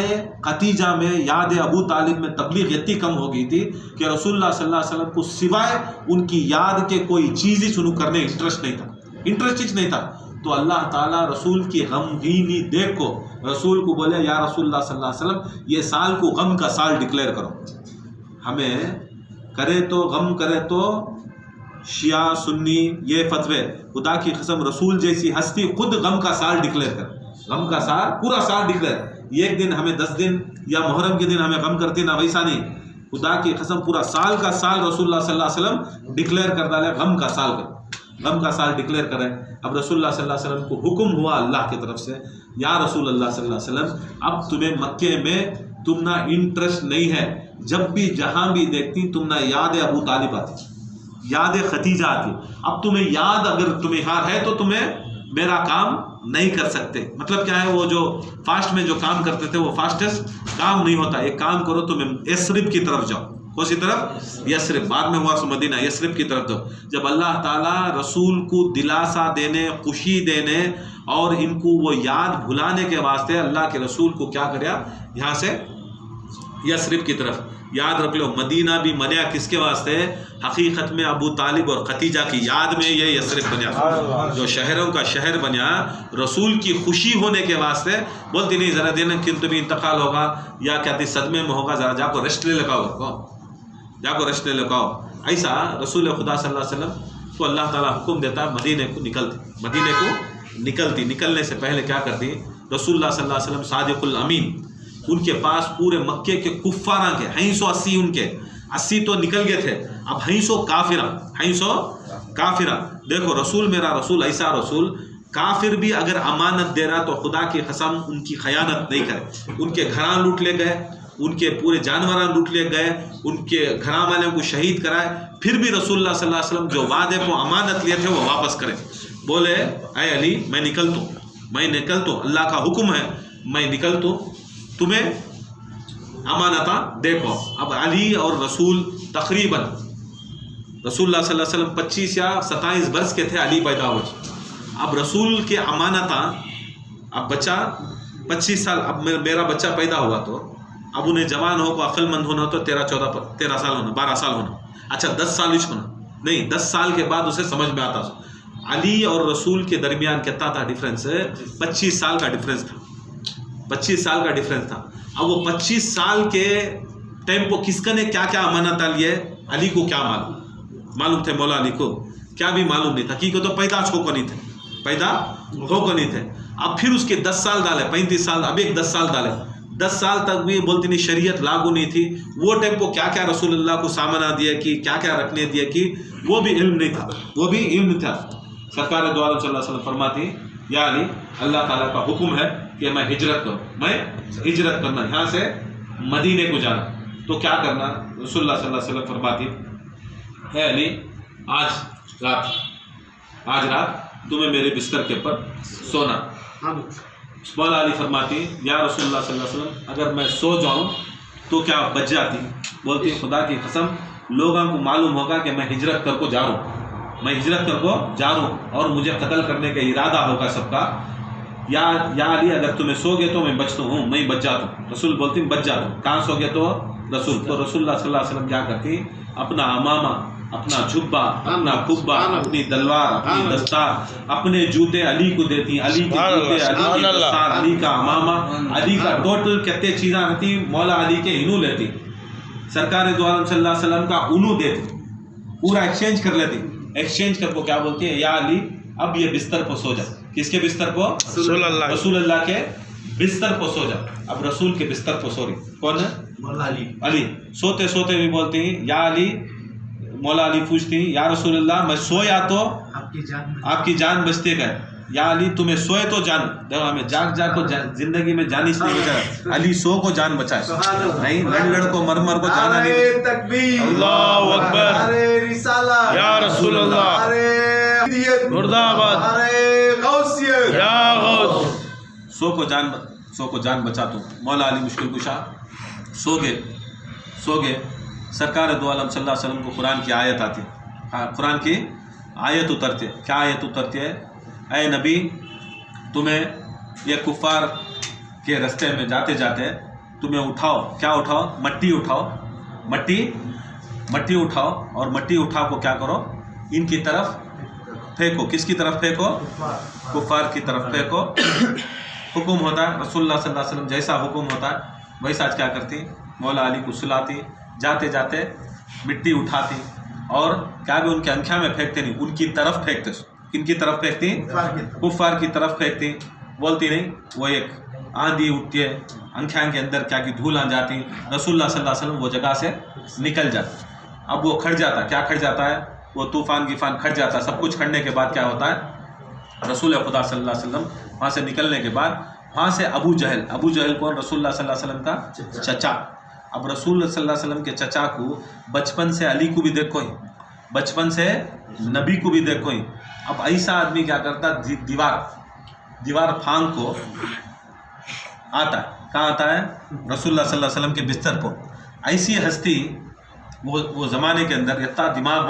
ختیجہ میں، یاد ابو طالب میں تبلیغ اتنی کم ہو گئی تھی کہ رسول اللہ صلی اللہ علیہ وسلم کو سوائے ان کی یاد کے کوئی چیز ہی شروع کرنے انٹرسٹ نہیں تھا۔ تو اللہ تعالیٰ رسول کی غمگینی دیکھ کو رسول کو بولے، یا رسول اللہ صلی اللہ علیہ وسلم یہ سال کو غم کا سال ڈکلیئر کرو، ہمیں کرے تو غم کرے تو شیعہ سنی یہ فتوے، خدا کی قسم رسول جیسی ہستی خود غم کا سال ڈکلیئر کر، غم کا سال پورا سال ڈکلیئر، ایک دن ہمیں 10 دن یا محرم کے دن ہمیں غم کرتی نہ، ویسا نہیں، خدا کی قسم پورا سال کا سال رسول اللہ صلی اللہ علیہ وسلم ڈکلیئر کر ڈالے، غم کا سال کر، غم کا سال ڈکلیئر کریں۔ اب رسول اللہ صلی اللہ علیہ وسلم کو حکم ہوا اللہ کی طرف سے، یا رسول اللہ صلی اللہ علیہ وسلم اب تمہیں مکے میں تم نہ انٹرسٹ نہیں ہے، جب بھی جہاں بھی دیکھتی تم نہ یاد ابو طالب آتی، یاد ختیجہ آتی، اب تمہیں یاد اگر تمہیں ہار ہے تو تمہیں میرا کام نہیں کر سکتے۔ مطلب کیا ہے، وہ جو فاسٹ میں جو کام کرتے تھے وہ فاسٹسٹ کام نہیں ہوتا، ایک کام کرو تمہیں یثرب کی طرف جاؤ، کونسی طرف؟ یثرب، بعد میں ہوا سو مدینہ، یثرب کی طرف جاؤ۔ جب اللہ تعالیٰ رسول کو دلاسا دینے، خوشی دینے اور ان کو وہ یاد بھلانے کے واسطے اللہ کے رسول کو کیا کریا، یہاں سے یثرب کی طرف، یاد رکھ لو مدینہ بھی بنیا کس کے واسطے؟ حقیقت میں ابو طالب اور ختیجہ کی یاد میں یہ یثرب بنیا، جو شہروں کا شہر بنیا رسول کی خوشی ہونے کے واسطے۔ بولتی نہیں ذرا دن کن تمہیں انتقال ہوگا یا کہتی صدمے میں ہوگا، ذرا جا کو ریسٹ لے لگاؤ، جا کو ریسٹ لے لگاؤ۔ ایسا رسول خدا صلی اللہ علیہ وسلم کو اللہ تعالیٰ حکم دیتا ہے مدینے کو نکلتی، نکلنے سے پہلے کیا کرتی رسول اللہ صلی اللہ علیہ وسلم صادق الامین، ان کے پاس پورے مکے کے کفاراں کے 180 ان کے 80 تو نکل گئے تھے، اب 100 کافرہ۔ دیکھو رسول، میرا رسول ایسا رسول، کافر بھی اگر امانت دے رہا تو خدا کی قسم ان کی خیانت نہیں کرے۔ ان کے گھراں لوٹ لے گئے، ان کے پورے جانوراں لوٹ لے گئے، ان کے گھراں والوں کو شہید کرائے، پھر بھی رسول اللہ صلی اللہ علیہ وسلم جو وعدے کو امانت لیے تھے وہ واپس کرے۔ بولے اے علی میں نکلتوں، اللہ کا حکم ہے میں نکلتوں، تمہیں امانتاں دیکھو۔ اب علی اور رسول تقریباً رسول اللہ صلی اللہ علیہ وسلم 25 یا 27 برس کے تھے علی پیدا ہوئے۔ اب رسول کے امانتاں، اب بچہ 25 سال، اب میرا بچہ پیدا ہوا تو اب انہیں جوان ہو کو عقل مند ہونا تو 13 سال ہونا، 12 سال ہونا، اچھا 10 سال ہونا نہیں، 10 سال کے بعد اسے سمجھ میں آتا۔ علی اور رسول کے درمیان کتنا تھا ڈیفرنس؟ 25 سال کا ڈیفرنس تھا، 25 سال کا ڈیفرنس تھا۔ اب وہ 25 سال کے ٹائم کو کس کا نے کیا کیا امانت لیے، علی کو کیا معلوم تھے، مولا علی کو کیا بھی معلوم نہیں تھا، کیونکہ تو پیدا ہو کو نہیں تھے۔ اب پھر اس کے 10 سال ڈالے، 35 سال، اب ایک 10 سال ڈالے، 10 سال تک بھی بولتی نہیں شریعت لاگو نہیں تھی۔ وہ ٹائم کو کیا کیا رسول اللہ کو سامنا دیا کہ کیا کیا رکھنے دیا کہ وہ بھی علم نہیں تھا، سرکار دو عالم صلی اللہ علیہ وسلم فرماتی یا علی اللہ تعالیٰ کا حکم ہے کہ میں ہجرت کرنا، یہاں سے مدینے کو جانا، تو کیا کرنا؟ رسول اللہ صلی اللہ علیہ وسلم فرماتی اے علی آج رات تمہیں میرے بستر کے اوپر سونا۔ مولا علی فرماتی یا رسول اللہ صلی اللہ علیہ وسلم اگر میں سو جاؤں تو کیا بچ جاتی؟ بولتی خدا کی قسم لوگوں کو معلوم ہوگا کہ میں ہجرت کر کو جا رہا ہوں اور مجھے قتل کرنے کا ارادہ ہوگا سب کا۔ یا علی اگر تمہیں سو گے تو میں بچتا ہوں، میں بچ جاتا ہوں۔ رسول بولتی بچ جاتا ہوں، کہاں سو گے تو رسول اللہ صلی اللہ علیہ وسلم کیا کرتی؟ اپنا امامہ، اپنا جھبا، اپنا کھبا، اپنی تلوار، اپنی دستار، اپنے جوتے علی کو دیتی، علی کے جوتے، علی کی دستار، علی کا امامہ، علی کا ٹوٹل کتنے چیزاں رہتی، مولا علی کے انو لیتی، سرکار دو عالم صلی اللہ علیہ وسلم کا انو دیتی، پورا ایکسچینج کر لیتی۔ ایکسچینج کر کو کیا بولتی ہے یا علی اب یہ بستر کو سو جا۔ کس کے بستر کو؟ رسول اللہ کے بستر کو سو جا۔ اب رسول کے بستر کو سو رہی کون ہے؟ علی سوتے سوتے بھی بولتی یا علی، مولا علی پوچھتی یا رسول اللہ میں سویا تو آپ کی جان بچتے گئے، یا علی تمہیں سوئے تو جان، دیکھو ہمیں جاگ کو زندگی میں جان اس لیے بچایا، علی سو کو جان بچائے، نہیں لڑ کو مر کو جانا نہیں۔ تکبیر، اللہ اکبر، یا رسول اللہ، مرد آباد، یا غوث، سو کو جان بچا تو مولا علی مشکل کشا سو گئے۔ سرکار دو عالم صلی اللہ علیہ وسلم کو قرآن کی آیت آتی، قرآن کی آیت اترتی ہے۔ کیا آیت اترتی ہے؟ اے نبی تمہیں یہ کفار کے رستے میں جاتے جاتے تمہیں اٹھاؤ، مٹی اٹھاؤ اور مٹی اٹھا کو کیا کرو؟ ان کی طرف پھینکو۔ کس کی طرف پھینکو؟ کفار کی طرف پھینکو۔ حکم ہوتا ہے رسول اللہ صلی اللہ علیہ وسلم جیسا حکم ہوتا ہے ویسا آج کیا کرتی؟ مولا علی کو سلاتی، جاتے جاتے مٹی اٹھاتی، اور کیا بھی ان کے انکھیا میں پھینکتے نہیں، ان کی طرف پھینکتے. کن کی طرف پھینکتی؟ کفار کی طرف پھینکتی. بولتی نہیں وہ ایک آندھی اٹھتی ہے، انکھیا کے اندر کیا کی دھول آ جاتی، رسول اللہ صلی اللہ علیہ وسلم وہ جگہ سے نکل جاتا. اب وہ کھٹ جاتا، کیا کھٹ جاتا ہے؟ وہ طوفان گیفان کھٹ جاتا ہے. سب کچھ کھٹنے کے بعد کیا ہوتا ہے؟ رسول خدا صلی اللہ علیہ وسلم وہاں سے نکلنے کے بعد وہاں سے ابو جہل کون؟ رسول اللہ صلی اللہ علیہ وسلم کا چچا. اب رسول صلی اللہ علیہ وسلم کے چچا کو بچپن سے علی کو بھی دیکھو ہی، بچپن سے نبی کو بھی دیکھو ہی. اب ایسا آدمی کیا کرتا، دیوار پھانگ کو آتا ہے. کہاں آتا ہے؟ رسول اللہ صلی اللہ علیہ وسلم کے بستر کو. ایسی ہستی وہ زمانے کے اندر اتنا دماغ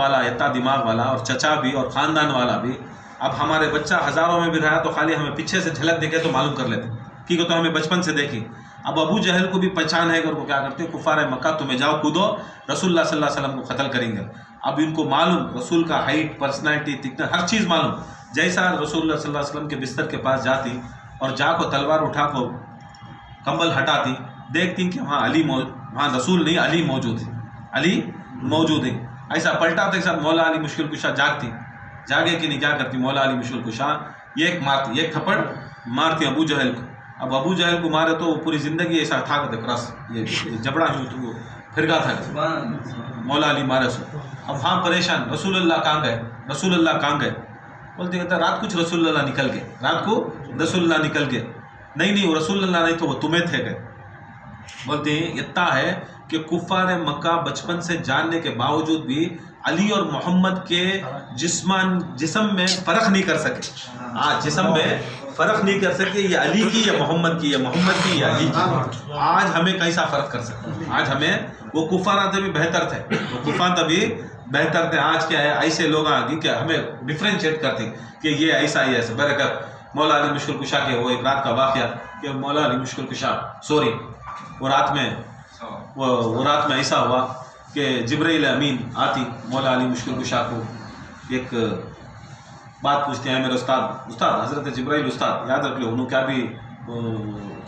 والا اور چچا بھی اور خاندان والا بھی. اب ہمارے بچہ ہزاروں میں بھی رہا تو خالی ہمیں پیچھے سے جھلک دیکھے تو معلوم کر لیتے کیونکہ تو ہمیں بچپن سے دیکھی. اب ابو جہل کو بھی پہچان ہے کہ وہ کیا کرتے ہیں، کفار مکہ تمہیں جاؤ کودو، رسول اللہ صلی اللہ علیہ وسلم کو قتل کریں گے. اب ان کو معلوم رسول کا ہائٹ، پرسنالٹی، تھکنس، ہر چیز معلوم. جیسا رسول اللہ صلی اللہ علیہ وسلم کے بستر کے پاس جاتی اور جا کو تلوار اٹھا کو کمبل ہٹاتی، دیکھتی کہ وہاں وہاں رسول نہیں، علی موجود ہے. ایسا پلٹا تو ساتھ مولا علی مشکل کشا جاگے کہ نہیں، کیا کرتی مولا علی مشکل کشا ایک مارتی، ایک تھپڑ مارتی ابو جہل کو. اب ابو جہل کو مارے تو وہ پوری زندگی ایسا تھا کہ کرس یہ جبڑا ہی تو وہ پھر گا تھا مولا علی مارے سو. اب ہاں پریشان، رسول اللہ کہاں گئے؟ بولتے کہتا رات کچھ رسول اللہ نکل گئے، رات کو رسول اللہ نکل گئے. نہیں وہ رسول اللہ نہیں تو وہ تمہیں تھے گئے. بولتے ہیں اتنا ہے کہ کفار مکہ بچپن سے جاننے کے باوجود بھی علی اور محمد کے جسم میں فرق نہیں کر سکے. جسم میں فرق نہیں کر سکے، یہ علی کی یا محمد کی، یا محمد کی یا علی کی. آج ہمیں کیسا فرق کر سکتے؟ آج ہمیں وہ کفار تبھی بہتر تھے. آج کیا ہے، ایسے لوگ آگے کہ ہمیں ڈفرینشیٹ کرتے کہ یہ ایسا ہی ایسا. برکت مولا علی مشکل کشا کے وہ ایک رات کا واقعہ کہ مولا علی مشکل کشا وہ رات میں ایسا ہوا کہ جبرائیل امین آتی مولا علی مشکل کشا کو ایک بات پوچھتے ہیں. میرے استاد حضرت جبرائیل استاد یاد رکھ لو، انہوں کیا بھی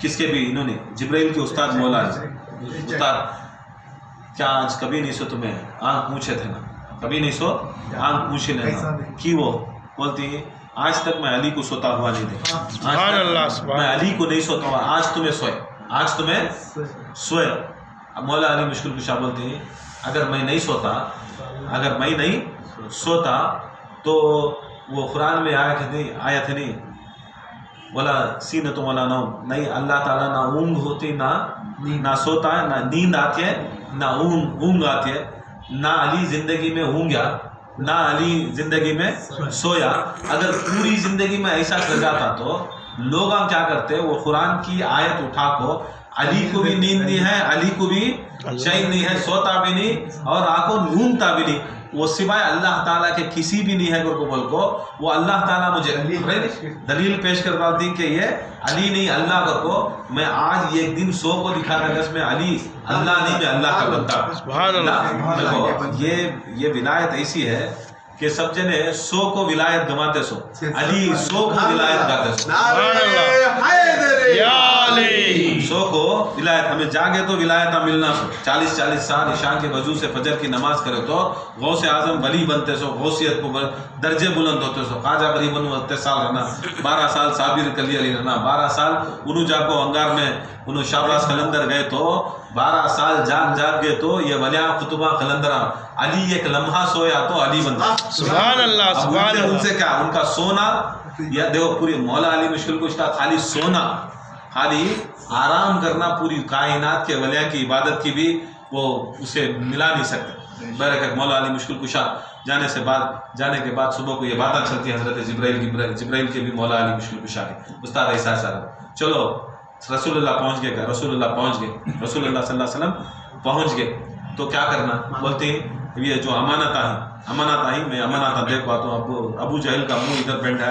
کس کے بھی انہوں نے جبرائیل کے استاد مولا استاد کیا آج کبھی نہیں سو تمہیں آنکھ پوچھے تھے نا، کبھی نہیں سو آنکھ پوچھے لینا کی. وہ بولتی آج تک میں علی کو سوتا ہوا نہیں دیکھا، میں علی کو نہیں سوتا ہوا، آج تمہیں سوئے. اب مولا علی مشکل کشا بولتے ہیں اگر میں نہیں سوتا تو وہ قرآن میں آیت نہیں بولا سینت ولا نوم، نہیں اللہ تعالیٰ نہ اونگ ہوتی، نہ سوتا ہے، نہ نیند آتی ہے، نہ اونگ آتی ہے. نہ علی زندگی میں اونگیا، نہ علی زندگی میں سویا. اگر پوری زندگی میں ایسا کر جاتا تو لوگ کیا کرتے، وہ قرآن کی آیت اٹھا کو علی کو بھی نیند نہیں ہے، علی کو بھی چین نہیں ہے، سوتا بھی نہیں اور آنکھوں اونگتا بھی نہیں. وہ سوائے اللہ تعالیٰ کے کسی بھی نہیں ہے کو بول کو وہ اللہ تعالیٰ مجھے دلیل پیش کر دی کہ یہ علی نہیں اللہ کو میں آج ایک دن سو کو دکھانا کہ اس میں علی اللہ نہیں، میں اللہ کا بندہ. یہ ولایت ایسی ہے کہ سب جنے سو کو ولایت گماتے سو، علی سو کو ولایت گاتے سو. سو کو ولایت ہمیں جاگے تو ولایت ملنا سو. 40 سال عشاء کے وضو سے فجر کی نماز کرے تو غوث اعظم ولی بنتے سو، غوثیت کو درجے بلند ہوتے سو. خواجہ غریب 30 سال رہنا، 12 سال صابر کلی علی رہنا، 12 سال انہوں جا کو انگار میں انہوں شاباس قلندر گئے تو 12 سال جاگ گئے تو یہ ولیاں خطبہ قلندرہ. علی ایک لمحہ سویا تو علی بنتا. سبحان اللہ سبحان اللہ. ان سے کیا ان کا سونا یا دیکھو پوری مولا علی مشکل کشا خالی سونا، خالی آرام کرنا، پوری کائنات کے ولیاں کی عبادت کی بھی وہ اسے ملا نہیں سکتے. برکت مولا علی مشکل کشا جانے کے بعد صبح کو یہ باتیں چلتی ہیں حضرت جبرائیل کے بھی مولا علی مشکل کشا کے استاد ایسا چلو رسول اللہ پہنچ گئے، رسول اللہ صلی اللہ علیہ وسلم پہنچ گئے تو کیا کرنا. بولتے ہیں یہ جو امانت آئی میں امانت دیکھ پاتا ہوں. ابو جہل کا منہ ادھر بیٹھا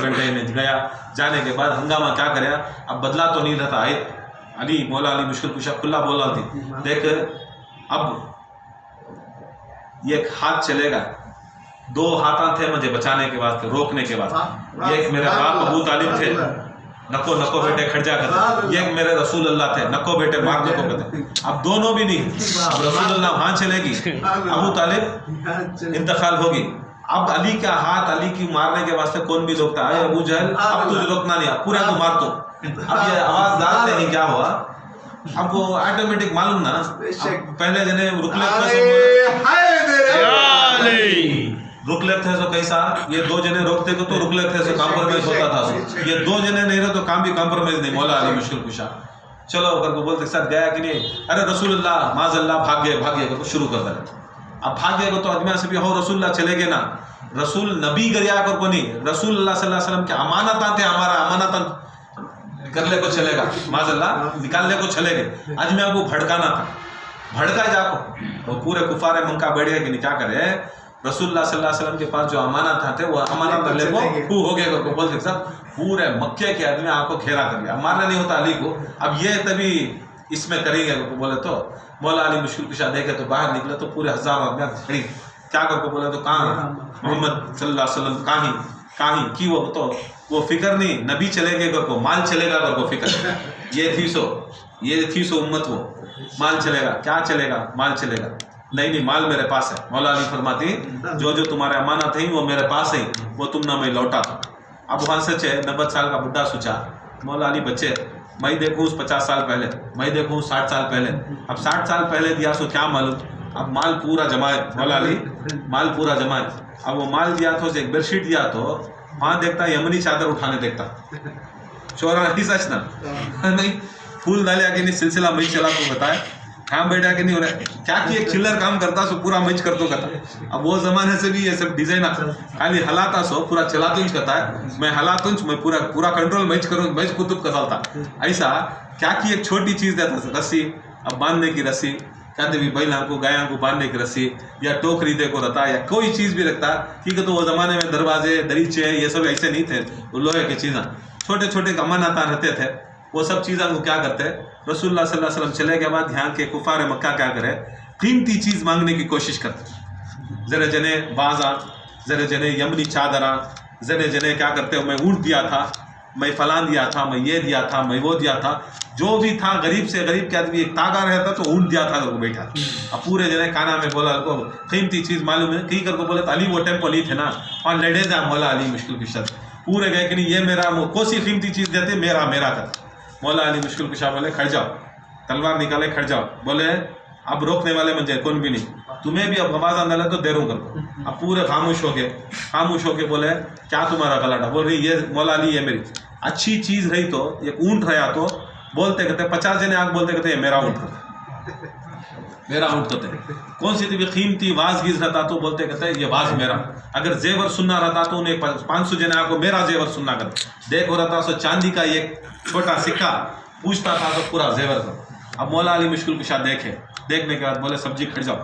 میں گیا. جانے کے بعد ہنگامہ کیا کریا، اب بدلا تو نہیں رہتا ہے. علی مولا علی مشکل کشا کھلا بول رہا تھی دیکھ اب ایک ہاتھ چلے گا، 2 ہاتھ تھے مجھے بچانے کے واسطے، روکنے کے واسطے. ایک میرے باپ ابو طالب تھے، نکو نکو بیٹے کھڑ جا کرتے، یہ میرے رسول اللہ تھے، نکو بیٹے مار دو کو کہتے۔ اب دونوں بھی نہیں، اب رسول اللہ وہاں چلے گی، ابو طالب انتقال ہوگی، اب علی کا ہاتھ علی کی مارنے کے واسطے کون بھی روکتا ہے؟ ابو جہل اب تجھے روکنا نہیں، اب پورا تو مار دو۔ اب یہ آواز ڈالتے نہیں، کیا ہوا؟ اب وہ آٹومیٹک معلوم نا، پہلے جنے رک لیتے تھے سو کیسا، یہ دو جنے روکتے کو تو رک لیتے سو کمپرومائز ہوتا تھا سو، یہ دو جنے نہیں رہے تو کام بھی کمپرومائز نہیں۔ مولا علی مشکل کشا چلو اگر کو بولتے ساتھ گیا کہ نہیں، ارے رسول اللہ معاذ اللہ بھاگ گئے کو شروع کر دے۔ اب بھاگ گئے کو تو آدمی سے بھی ہو رسول اللہ چلے گئے نا، رسول نبی گریا کر کو نہیں، رسول اللہ صلی اللہ علیہ وسلم کے امانتاں تھے، ہمارا امانتاں کرنے کو چلے گا، معاذ اللہ نکالنے کو چلے گئے۔ آج میں آپ کو بھڑکانا تھا، بھڑکا جا کو وہ پورے کفار مکہ بیٹھ گئے کہ نہیں، کیا کرے رسول اللہ صلی اللہ علیہ وسلم کے پاس جو امانت تھے وہ امانت لے کو ہو گئے کو بول سکتا، پورے مکے کے آدمی آپ کو گھیرا کر لیا، مارنا نہیں ہوتا علی کو، اب یہ تبھی اس میں کریں گے بولے تو مولا علی مشکل کشا دیکھے تو باہر نکلے تو پورے ہزار آدمی کھڑی، کیا کر کو بولے تو کہاں محمد صلی اللہ علیہ وسلم کہیں کی وہ تو وہ فکر نہیں، نبی چلے گئے کو مال چلے گا کو فکر، یہ تھی سو امت، وہ مال چلے گا، کیا چلے گا؟ مال چلے گا، نہیں مال میرے پاس ہے۔ مولا علی فرماتی جو تمہارے امانت ہیں وہ میرے پاس ہے، وہ تم نہ میں لوٹا تھا۔ اب وہاں سے 90 سال کا بڈھا سوچا، مولا علی بچے میں دیکھوں 50 سال پہلے، میں دیکھوں 60 سال پہلے، اب 60 سال پہلے دیا سو کیا معلوم، اب مال پورا جمع ہے، مولا علی مال پورا جمع ہے، اب وہ مال دیا تو ایک بیڈ شیٹ دیا تو وہاں دیکھتا یمنی چادر اٹھانے دیکھتا، چورا نہیں سچ نا، نہیں پھول ڈالیا کہ نہیں سلسلہ میں چلا تو بتائے، ہاں بیٹا کہ نہیں ہو رہا کیا کہ ایک چلر کام کرتا سو پورا مچ کر تو کرتا۔ اب وہ زمانے سے بھی یہ سب ڈیزائن خالی ہلاتا سو پورا چلا تنچ کرتا ہے، میں ہلاتنچ میں پورا کنٹرول مچ کروں، مچ کتب کا چلتا ایسا کیا کہ ایک چھوٹی چیز دیتا رسی، اب باندھنے کی رسی کہتے بھی بیلوں کو گایوں کو باندھنے کی رسی، یا ٹوکری دے کو رہتا یا کوئی چیز بھی رکھتا، ٹھیک ہے تو وہ زمانے میں دروازے دریچے یہ سب ایسے نہیں تھے، وہ لوہے کی چیزیں چھوٹے چھوٹے امانتاں رہتے تھے، وہ سب چیزوں کو کیا کرتے رسول اللہ صلی اللہ علیہ وسلم چلے کے بعد یہاں کے کفار مکہ کیا کرے، قیمتی چیز مانگنے کی کوشش کرتے، ذرا جنے بازاں، ذرا جنے یمنی چادراں، ذرا جنے کیا کرتے، میں اونٹ دیا تھا، میں فلان دیا تھا، میں یہ دیا تھا، میں وہ دیا تھا، جو بھی تھا غریب سے غریب کے آدمی ایک تاگا رہتا تو اونٹ دیا تھا کو بیٹھا، اب پورے جنے کانا میں بولا کو قیمتی چیز معلوم ہے کہیں کر کو بولے تو علی وہ ٹیمپل ہی تھے نا، اور لڑے جا مولا علی مشکل کشا پورے گئے کہ نہیں یہ میرا کوسی قیمتی چیز دیتے میرا کر، مولا علی مشکل کشا بولے کھڑ جاؤ، تلوار نکالے کھڑ جاؤ، بولے اب روکنے والے مجھے کون بھی نہیں، تمہیں بھی اب آواز آنے لگے تو دیروں کر دو، اب پورے خاموش ہو کے بولے کیا تمہارا غلط ہے، بول رہی یہ مولا علی یہ میری اچھی چیز رہی تو ایک اونٹ رہا تو بولتے کہتے 50 جنے آگ بولتے کہتے یہ میرا اونٹ کہتے، کون سی بھی قیمتی واز گیز رہتا تو بولتے کہتے یہ واز میرا، اگر زیور سننا رہتا تو انہیں 500 جنے آگ کو میرا زیور سننا کرتے، دیکھ ہو رہتا سو چاندی کا ایک چھوٹا سکہ پوچھتا تھا تو پورا زیور کر۔ اب مولا علی مشکل کشا دیکھنے کے بعد بولے سبزی کھڑ جاؤ،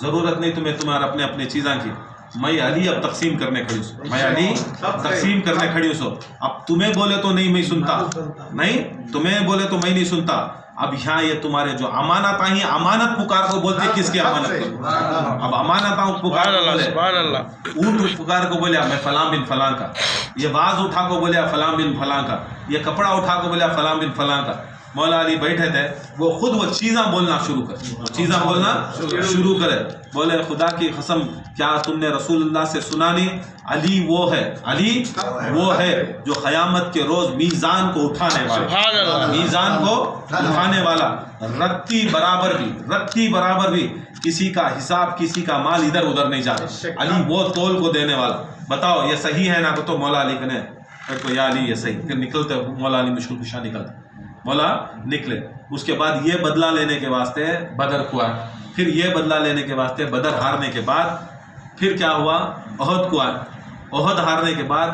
ضرورت نہیں تمہارا اپنے چیزاں کی، میں علی اب تقسیم کرنے کھڑی ہوں، اب تمہیں بولے تو نہیں میں سنتا، نہیں تمہیں بولے تو میں نہیں سنتا، اب یہاں یہ تمہارے جو امانت آئی ہیں، امانت پکار کو بولتے کس کی امانت کو، اب امانت پکار اونٹ پکار کو بولیا میں فلاں بن فلاں کا، یہ واز اٹھا کو بولیا فلاں بن فلاں کا، یہ کپڑا اٹھا کو بولیا فلاں بن فلاں کا۔ مولا علی بیٹھے تھے، وہ خود وہ چیزاں بولنا شروع کرے، بولے خدا کی قسم کیا تم نے رسول اللہ سے سنا نہیں، علی وہ ہے جو قیامت کے روز میزان کو اٹھانے والا، رتی برابر بھی کسی کا حساب کسی کا مال ادھر ادھر نہیں جاتا، علی وہ تول کو دینے والا۔ بتاؤ یہ صحیح ہے نا؟ تو مولا علی کہنے یا علی یہ صحیح، پھر نکلتے مولا علی مشکل کشا نکلے، اس کے بعد یہ بدلہ لینے کے واسطے بدر ہوا، پھر یہ بدلہ لینے کے واسطے بدر ہارنے کے بعد پھر کیا ہوا، احد کو آئے، احد ہارنے کے بعد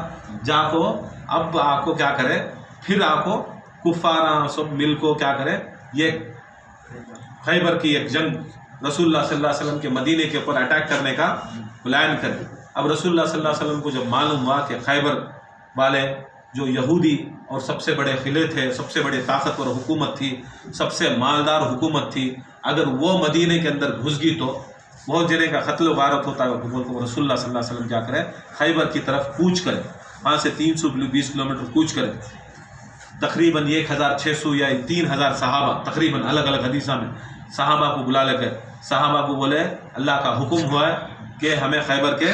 جا کو اب آپ کو کیا کرے، پھر آپ کو کفار سب مل کو کیا کرے، یہ خیبر کی ایک جنگ رسول اللہ صلی اللہ علیہ وسلم کے مدینے کے اوپر اٹیک کرنے کا پلان کرے۔ اب رسول اللہ صلی اللہ علیہ وسلم کو جب معلوم ہوا کہ خیبر والے جو یہودی اور سب سے بڑے قلعے تھے، سب سے بڑی طاقتور حکومت تھی، سب سے مالدار حکومت تھی، اگر وہ مدینے کے اندر گھس گئی تو بہت جنے کا قتل و غارت ہوتا ہے، رسول اللہ صلی اللہ علیہ وسلم کیا کرے، خیبر کی طرف کوچ کرے، وہاں سے 320 کلومیٹر کوچ کرے، تقریباً 1600 یا 3000 صحابہ تقریباً الگ الگ حدیثہ میں صحابہ کو بلا لے کر صحابہ کو بولے اللہ کا حکم ہوا ہے کہ ہمیں خیبر کے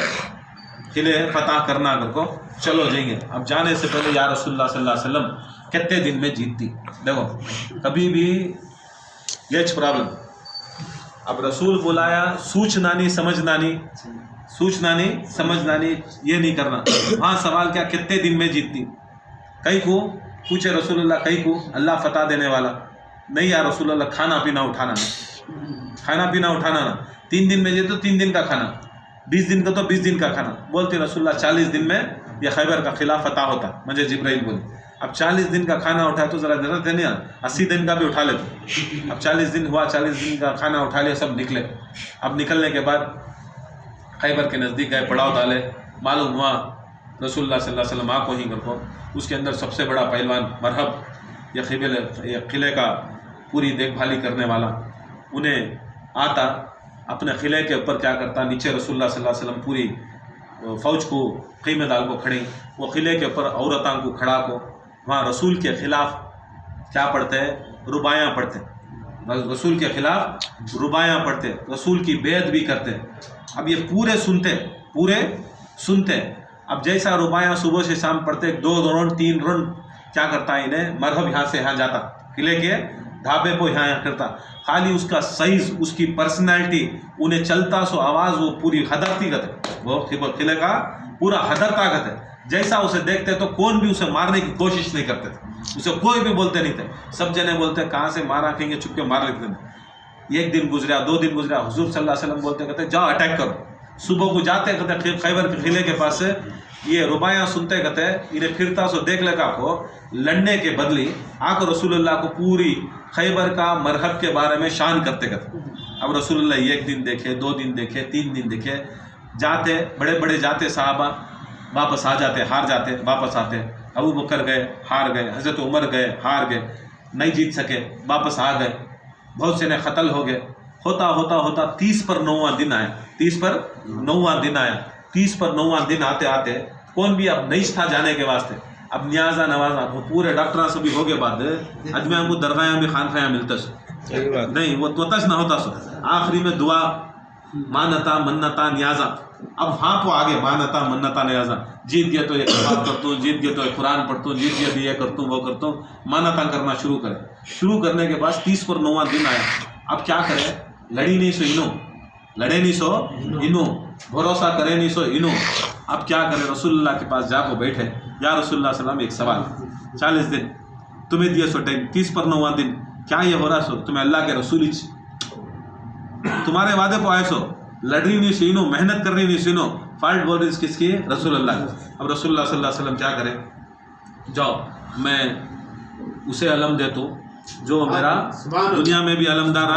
قلعے فتح کرنا کر کو چلو جائیں گے. اب جانے سے پہلے یا رسول اللہ صلی اللہ علیہ وسلم کتنے دن میں جیتتی. دیکھو کبھی بھی یہ پرابلم. اب رسول بلایا سوچنا نہیں سمجھنا نہیں یہ نہیں کرنا. وہاں سوال کیا کتنے دن میں جیتتی. کئی کو پوچھے رسول اللہ کئی کو اللہ فتح دینے والا نہیں یا رسول اللہ کھانا پینا اٹھانا نہ 3 دن میں جیتے تو 3 دن کا کھانا 20 دن کا تو 20 دن کا کھانا. بولتے رسول اللہ 40 دن میں یہ خیبر کا قلعہ فتح ہوتا. مجھے جبرائیل بولے اب 40 دن کا کھانا اٹھا تو ذرا ضرورت ہے نہیں 80 دن کا بھی اٹھا لیتے. اب 40 دن ہوا 40 دن کا کھانا اٹھا لیا سب نکلے. اب نکلنے کے بعد خیبر کے نزدیک گئے پڑاؤ ڈالے. معلوم ہوا رسول اللہ صلی اللہ علیہ وسلم کو ہی کر کو اس کے اندر سب سے بڑا پہلوان مرحب یہ قلعے کا پوری دیکھ بھالی کرنے والا انہیں آتا اپنے قلعے کے اوپر کیا کرتا نیچے رسول اللہ صلی اللہ علیہ وسلم پوری فوج کو خیمے دال کو کھڑی وہ قلعے کے اوپر عورتوں کو کھڑا کو وہاں رسول کے خلاف کیا پڑھتے ہیں ربایاں پڑھتے رسول کے خلاف ربایاں پڑھتے رسول کی بیعت بھی کرتے. اب یہ پورے سنتے اب جیسا ربایاں صبح سے شام پڑھتے 2 راؤنڈ 3 راؤنڈ کیا کرتا انہیں مرحب یہاں سے یہاں جاتا قلعے کے ڈھابے کو یہاں کرتا. خالی اس کا سائز اس کی پرسنالٹی انہیں چلتا سو آواز وہ پوری حدرتی کرتے. وہ قلعے کا پورا حدر طاقت ہے. جیسا اسے دیکھتے تو کون بھی اسے مارنے کی کوشش نہیں کرتے تھے. اسے کوئی بھی بولتے نہیں تھے. سب جنے بولتے کہاں سے مارا کہیں گے چپ کے مار لیتے تھے. 1 دن گزرا 2 دن گزرا حضور صلی اللہ علیہ وسلم بولتے کہتے جاؤ اٹیک کرو. صبح کو جاتے کہتے خیبر کے قلعے کے پاس سے یہ ربایاں سنتے کہتے انہیں پھرتا سو دیکھ لگا کو لڑنے کے بدلی آ کر رسول اللہ کو پوری خیبر کا مرحب کے بارے میں شان کرتے کہتے. اب رسول اللہ 1 دن دیکھے 2 دن دیکھے 3 دن دیکھے جاتے بڑے جاتے صحابہ واپس آ جاتے ہار جاتے واپس آتے. ابو بکر گئے ہار گئے حضرت عمر گئے ہار گئے نہیں جیت سکے واپس آ گئے. بہت سے نے قتل ہو گئے. ہوتا 30 پر 9واں دن آیا 30 پر 9واں دن آتے کون بھی اب نہیں تھا جانے کے واسطے. اب نیازہ نوازہ وہ پورے ڈاکٹر سے بھی ہو گئے بعد اجمیر کو درگاہیں بھی خانخاہیں ملتا سو نہیں وہ تش نہ ہوتا سو. آخری میں دعا مانتا منتا نیازہ. اب ہاں کو آگے مانتا منتا نیازہ جیت گیا تو یہ کتاب کرتا ہوں جیت گیا تو یہ قرآن پڑھتا ہوں جیت گیا تو یہ کرتا ہوں وہ کرتا ہوں. مانتا کرنا شروع کرنے کے بعد 30 پر 9واں دن آیا. اب کیا کرے لڑے نہیں سو انو بھروسہ کرے نہیں سو انو. اب کیا کرے رسول اللہ کے پاس جا کو بیٹھے یا رسول اللہ صلی اللہ علیہ وسلم ایک سوال 40 دن تمہیں دیا سو ٹائم 30 پر 9واں دن کیا یہ ہو رہا سو تمہیں اللہ کے رسول تمہارے وعدے کو آئے سو لڑی نہیں سینو محنت کرنی نہیں سینو فالٹ بول رہی کس کی رسول اللہ. اب رسول اللہ صلی اللہ علیہ وسلم کیا کرے جاؤ میں اسے علم دیتا ہوں جو میرا دنیا میں بھی علمدار ہے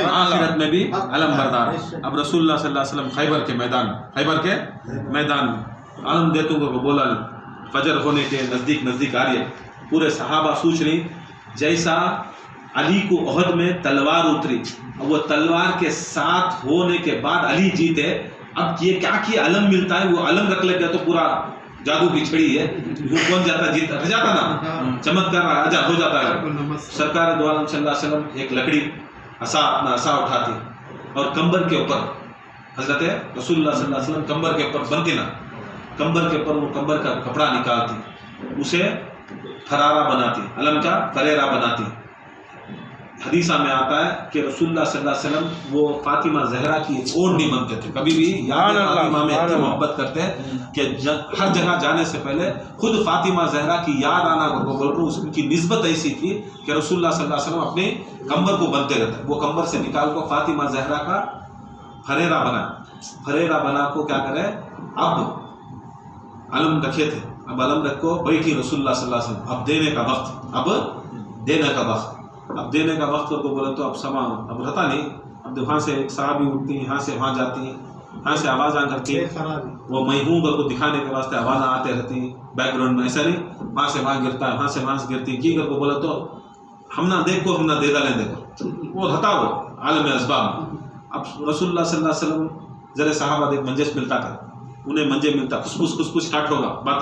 آخرت میں بھی علم بردار ہے. اب رسول اللہ صلی اللہ علیہ وسلم خیبر کے میدان میں علم دیتوں کو بولا فجر ہونے کے نزدیک آ رہی ہے. پورے صحابہ سوچ رہی جیسا علی کو احد میں تلوار اتری وہ تلوار کے ساتھ ہونے کے بعد علی جیتے. اب یہ کیا علم ملتا ہے وہ علم رکھ لے گیا تو پورا جادو کی چھڑی ہے وہ کون جاتا جاتا نا چمتکار ہو جاتا ہے. سرکار دو عالم صلی اللہ علیہ وسلم ایک لکڑی اپنا عصا اٹھاتی اور کمبر کے اوپر حضرت رسول اللہ صلی اللہ علیہ وسلم کمبر کے اوپر بنتی نا کمبر کے اوپر وہ کمبر کا کپڑا نکالتی اسے فرارا بناتی علم کا فریرا بناتی. حدیثہ میں آتا ہے کہ رسول اللہ صلی اللہ علیہ وسلم وہ فاطمہ زہرا کی اوڑ نہیں بنتے تھے کبھی بھی. یاد فاطمہ میں اتنی محبت کرتے ہیں کہ ہر جگہ جانے سے پہلے خود فاطمہ زہرا کی یاد آنا کو بول رہا ہوں. اس کی نسبت ایسی تھی کہ رسول اللہ صلی اللہ علیہ وسلم اپنے کمبر کو بنتے رہتے. وہ کمبر سے نکال کو فاطمہ زہرا کا پھریرا بنا کو کیا کرے اب علم رکھے تھے. اب علم رکھو بیٹھی رسول اللہ صلی اللہ علیہ وسلم اب دینے کا وقت کو بولے تو اب سما اب رہتا نہیں. اب وہاں سے ایک صحابی اٹھتی ہیں یہاں سے وہاں جاتی ہیں یہاں سے آواز کرتی ہے وہ محہوم کو دکھانے کے واسطے آواز آتے رہتی ہیں بیک گراؤنڈ میں. ایسا نہیں وہاں سے وہاں گرتا ہے وہاں سے وہاں سے گرتی کی کر کو بولے تو ہم نہ دیکھو ہم نہ دے ڈالیں دیکھو وہ رہتا وہ عالم اسباب. اب رسول اللہ صلی اللہ علیہ وسلم ذرا صحابہ دیکھ منجس ملتا تھا انہیں منجے ملتا خوشبو اسٹارٹ ہوگا بات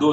2